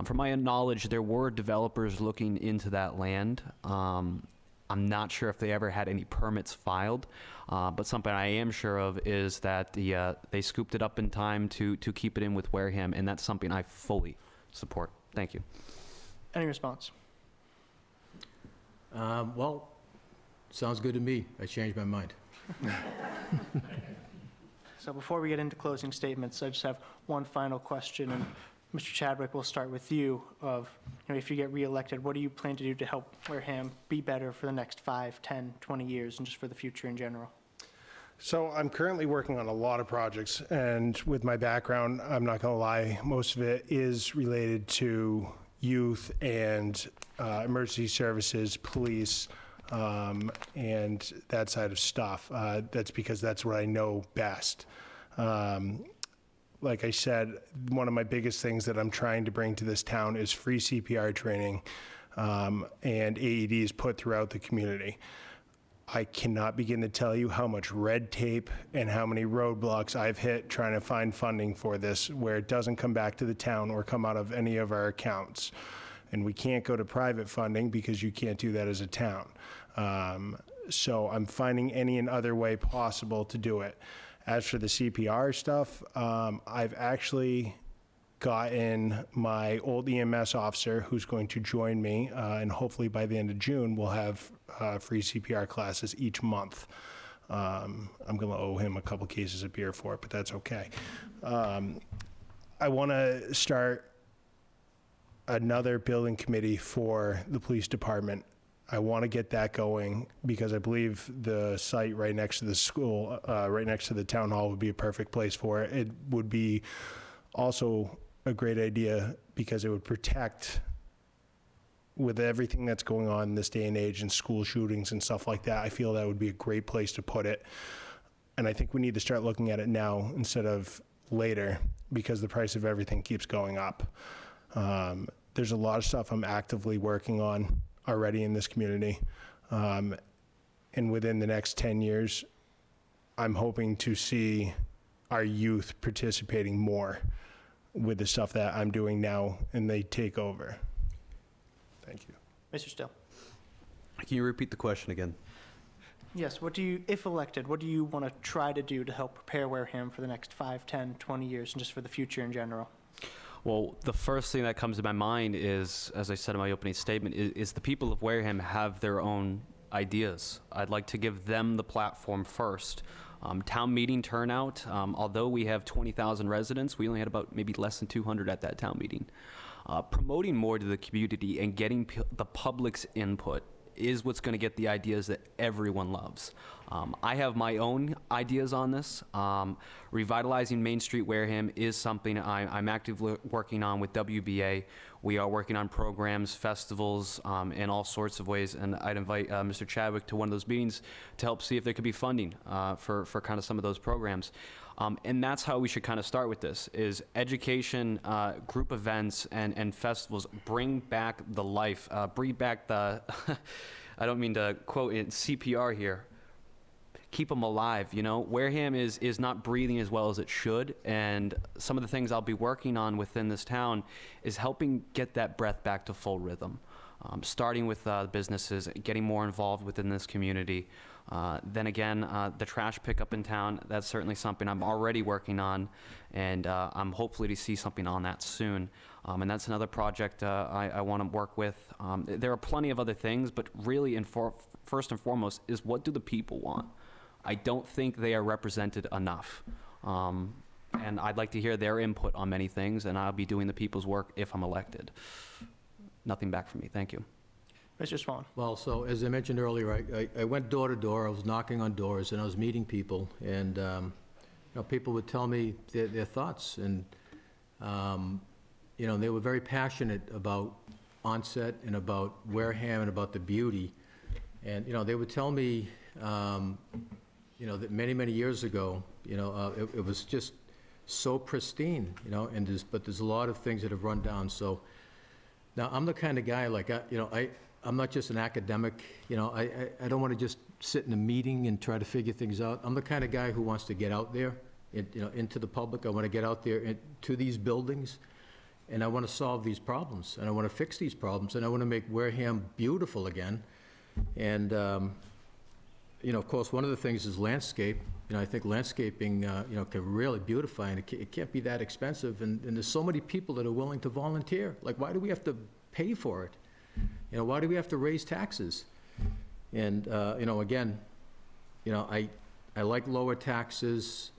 From my knowledge, there were developers looking into that land. I'm not sure if they ever had any permits filed, but something I am sure of is that they scooped it up in time to keep it in with Wareham, and that's something I fully support. Thank you. Any response? Well, sounds good to me. I changed my mind. So before we get into closing statements, I just have one final question, and Mr. Chadwick, we'll start with you. If you get reelected, what do you plan to do to help Wareham be better for the next 5, 10, 20 years, and just for the future in general? So I'm currently working on a lot of projects, and with my background, I'm not going to lie, most of it is related to youth and emergency services, police, and that side of stuff. That's because that's what I know best. Like I said, one of my biggest things that I'm trying to bring to this town is free CPR training and AEDs put throughout the community. I cannot begin to tell you how much red tape and how many roadblocks I've hit trying to find funding for this where it doesn't come back to the town or come out of any of our accounts. And we can't go to private funding because you can't do that as a town. So I'm finding any and other way possible to do it. As for the CPR stuff, I've actually gotten my old EMS officer who's going to join me, and hopefully by the end of June, we'll have free CPR classes each month. I'm going to owe him a couple cases of beer for it, but that's okay. I want to start another building committee for the police department. I want to get that going because I believe the site right next to the school, right next to the town hall would be a perfect place for it. It would be also a great idea because it would protect, with everything that's going on in this day and age and school shootings and stuff like that, I feel that would be a great place to put it. And I think we need to start looking at it now instead of later because the price of everything keeps going up. There's a lot of stuff I'm actively working on already in this community. And within the next 10 years, I'm hoping to see our youth participating more with the stuff that I'm doing now and they take over. Thank you. Mr. Still? Can you repeat the question again? Yes, what do you, if elected, what do you want to try to do to help prepare Wareham for the next 5, 10, 20 years and just for the future in general? Well, the first thing that comes to my mind is, as I said in my opening statement, is the people of Wareham have their own ideas. I'd like to give them the platform first. Town meeting turnout, although we have 20,000 residents, we only had about maybe less than 200 at that town meeting. Promoting more to the community and getting the public's input is what's going to get the ideas that everyone loves. I have my own ideas on this. Revitalizing Main Street Wareham is something I'm actively working on with WBA. We are working on programs, festivals, in all sorts of ways, and I'd invite Mr. Chadwick to one of those meetings to help see if there could be funding for kind of some of those programs. And that's how we should kind of start with this, is education, group events, and festivals. Bring back the life, bring back the, I don't mean to quote in CPR here, keep them alive, you know? Wareham is not breathing as well as it should, and some of the things I'll be working on within this town is helping get that breath back to full rhythm. Starting with businesses, getting more involved within this community. Then again, the trash pickup in town, that's certainly something I'm already working on, and I'm hopefully to see something on that soon. And that's another project I want to work with. There are plenty of other things, but really, first and foremost, is what do the people want? I don't think they are represented enough. And I'd like to hear their input on many things, and I'll be doing the people's work if I'm elected. Nothing back from me. Thank you. Mr. Swan? Well, so as I mentioned earlier, I went door to door, I was knocking on doors, and I was meeting people, and you know, people would tell me their thoughts, and you know, they were very passionate about Onset and about Wareham and about the beauty, and you know, they would tell me you know, that many years ago, you know, it was just so pristine, you know, and but there's a lot of things that have run down. So now I'm the kind of guy, like, you know, I'm not just an academic, you know, I don't want to just sit in a meeting and try to figure things out. I'm the kind of guy who wants to get out there, you know, into the public. I want to get out there to these buildings, and I want to solve these problems, and I want to fix these problems, and I want to make Wareham beautiful again. And, you know, of course, one of the things is landscape. You know, I think landscaping, you know, can really beautify, and it can't be that expensive. And there's so many people that are willing to volunteer. Like, why do we have to pay for it? You know, why do we have to raise taxes? And, you know, again, you know, I like lower taxes,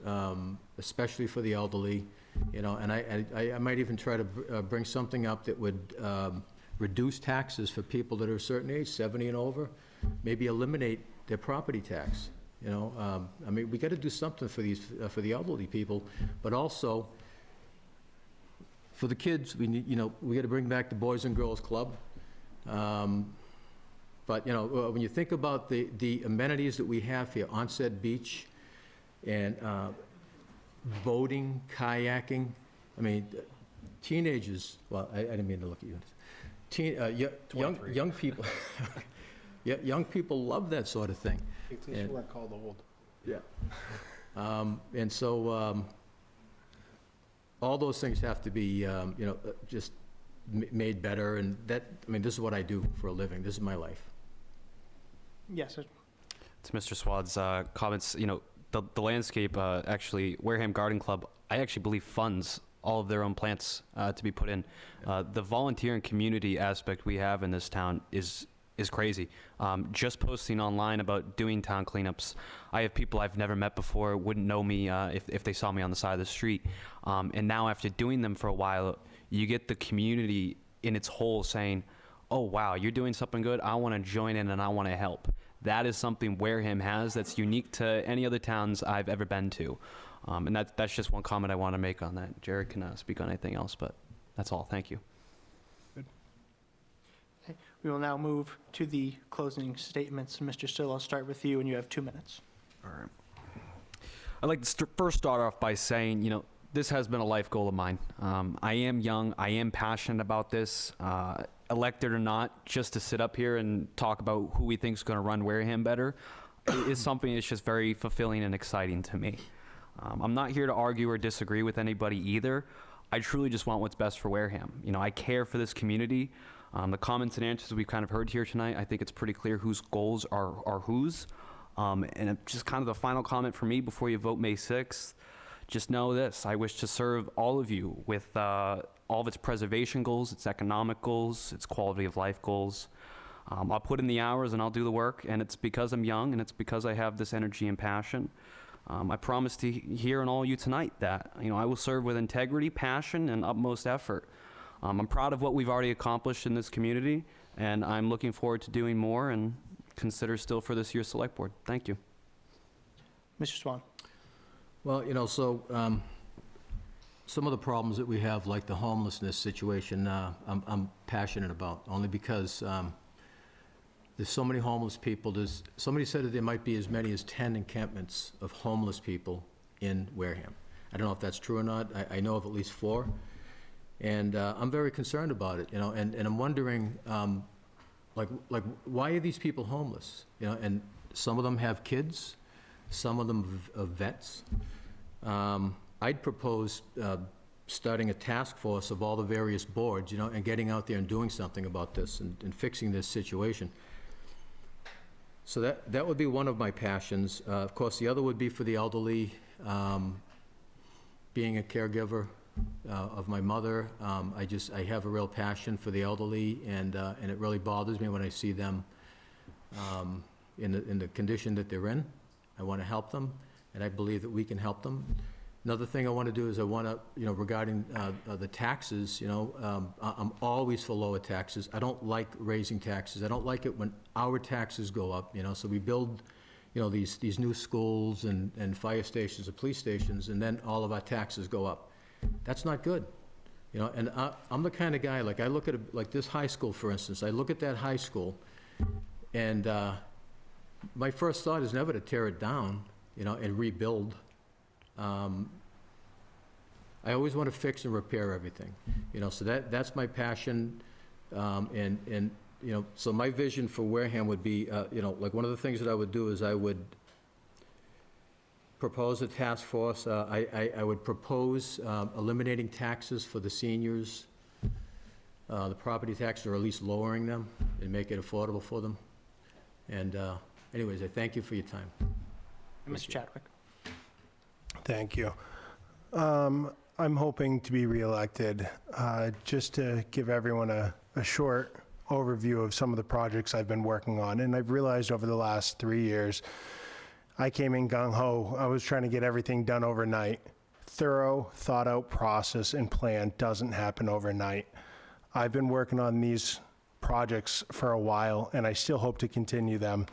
especially for the elderly, you know, and I might even try to bring something up that would reduce taxes for people that are a certain age, 70 and over, maybe eliminate their property tax, you know. I mean, we got to do something for these, for the elderly people, but also for the kids, we need, you know, we got to bring back the Boys and Girls Club. But, you know, when you think about the amenities that we have here, Onset Beach, and boating, kayaking, I mean, teenagers, well, I didn't mean to look at you. Young people, Young people love that sort of thing. They weren't called old. Yeah. And so, all those things have to be, just made better, and that, I mean, this is what I do for a living. This is my life. Yes, sir. To Mr. Swad's comments, the landscape, actually, Wareham Garden Club, I actually believe funds all of their own plants to be put in. The volunteer and community aspect we have in this town is crazy. Just posting online about doing town cleanups, I have people I've never met before, wouldn't know me if they saw me on the side of the street. And now after doing them for a while, you get the community in its whole saying, oh wow, you're doing something good, I want to join in and I want to help. That is something Wareham has that's unique to any other towns I've ever been to. And that's just one comment I want to make on that. Jared can speak on anything else, but that's all. Thank you. Okay. We will now move to the closing statements. Mr. Still, I'll start with you, and you have 2 minutes. All right. I'd like to first start off by saying, this has been a life goal of mine. I am young. I am passionate about this. Elected or not, just to sit up here and talk about who we think is going to run Wareham better is something that's just very fulfilling and exciting to me. I'm not here to argue or disagree with anybody either. I truly just want what's best for Wareham. I care for this community. The comments and answers we've kind of heard here tonight, I think it's pretty clear whose goals are whose. And just kind of the final comment for me before you vote May 6th, just know this: I wish to serve all of you with all of its preservation goals, its economic goals, its quality of life goals. I'll put in the hours and I'll do the work, and it's because I'm young and it's because I have this energy and passion. I promise to hear and all you tonight that I will serve with integrity, passion, and utmost effort. I'm proud of what we've already accomplished in this community, and I'm looking forward to doing more and consider still for this year's select board. Thank you. Mr. Swan. Well, some of the problems that we have, like the homelessness situation, I'm passionate about, only because there's so many homeless people. Somebody said that there might be as many as 10 encampments of homeless people in Wareham. I don't know if that's true or not. I know of at least 4. And I'm very concerned about it, and I'm wondering, like, why are these people homeless? And some of them have kids, some of them are vets. I'd propose starting a task force of all the various boards, and getting out there and doing something about this and fixing this situation. So that would be one of my passions. Of course, the other would be for the elderly, being a caregiver of my mother. I have a real passion for the elderly, and it really bothers me when I see them in the condition that they're in. I want to help them, and I believe that we can help them. Another thing I want to do is I want to, regarding the taxes, I'm always for lower taxes. I don't like raising taxes. I don't like it when our taxes go up, so we build, these new schools and fire stations and police stations, and then all of our taxes go up. That's not good, and I'm the kind of guy, like, I look at like this high school, for instance. I look at that high school, and my first thought is never to tear it down, and rebuild. I always want to fix and repair everything, so that's my passion, and so my vision for Wareham would be, like, one of the things that I would do is I would propose a task force. I would propose eliminating taxes for the seniors, the property taxes, or at least lowering them and make it affordable for them. And anyways, I thank you for your time. And Mr. Chadwick. Thank you. I'm hoping to be reelected. Just to give everyone a short overview of some of the projects I've been working on, and I've realized over the last 3 years, I came in gung-ho. I was trying to get everything done overnight. Thorough, thought-out process and plan doesn't happen overnight. I've been working on these projects for a while, and I still hope to continue them.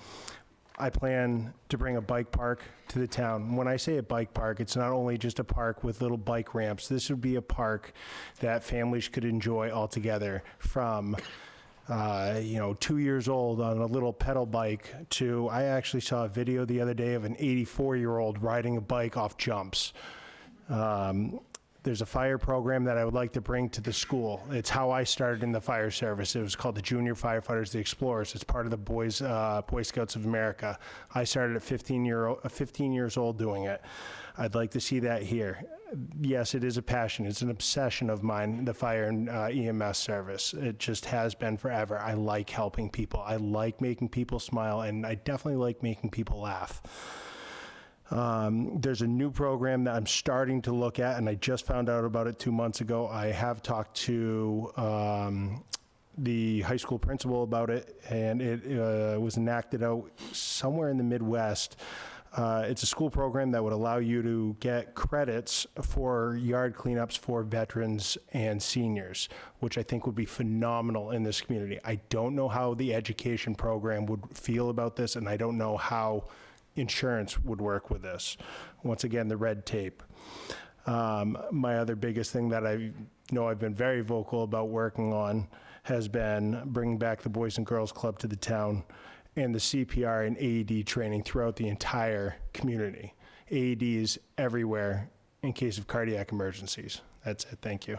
I plan to bring a bike park to the town. When I say a bike park, it's not only just a park with little bike ramps. This would be a park that families could enjoy all together, from 2 years old on a little pedal bike to, I actually saw a video the other day of an 84-year-old riding a bike off jumps. The there's a fire program that I would like to bring to the school. It's how I started in the fire service. It was called the Junior Firefighters, the Explorers. It's part of the Boy Scouts of America. I started at 15 years old doing it. I'd like to see that here. Yes, it is a passion. It's an obsession of mine, the fire and EMS service. It just has been forever. I like helping people. I like making people smile, and I definitely like making people laugh. There's a new program that I'm starting to look at, and I just found out about it 2 months ago. I have talked to the high school principal about it, and it was enacted out somewhere in the Midwest. It's a school program that would allow you to get credits for yard cleanups for veterans and seniors, which I think would be phenomenal in this community. I don't know how the education program would feel about this, and I don't know how insurance would work with this. Once again, the red tape. My other biggest thing that I know I've been very vocal about working on has been bringing back the Boys and Girls Club to the town, and the CPR and AED training throughout the entire community. AEDs everywhere in case of cardiac emergencies. That's it. Thank you.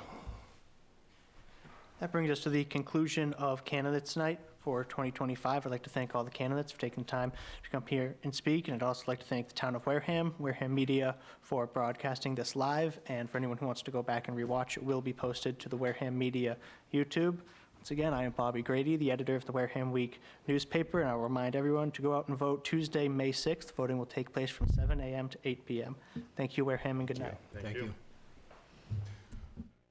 That brings us to the conclusion of Candidates Night for 2025. I'd like to thank all the candidates for taking the time to come here and speak, and I'd also like to thank the town of Wareham, Wareham Media, for broadcasting this live, and for anyone who wants to go back and rewatch, it will be posted to the Wareham Media YouTube. Once again, I am Bobby Grady, the editor of the Wareham Week newspaper, and I'll remind everyone to go out and vote Tuesday, May 6th. Voting will take place from 7 a.m. to 8 p.m. Thank you, Wareham, and good night. Thank you.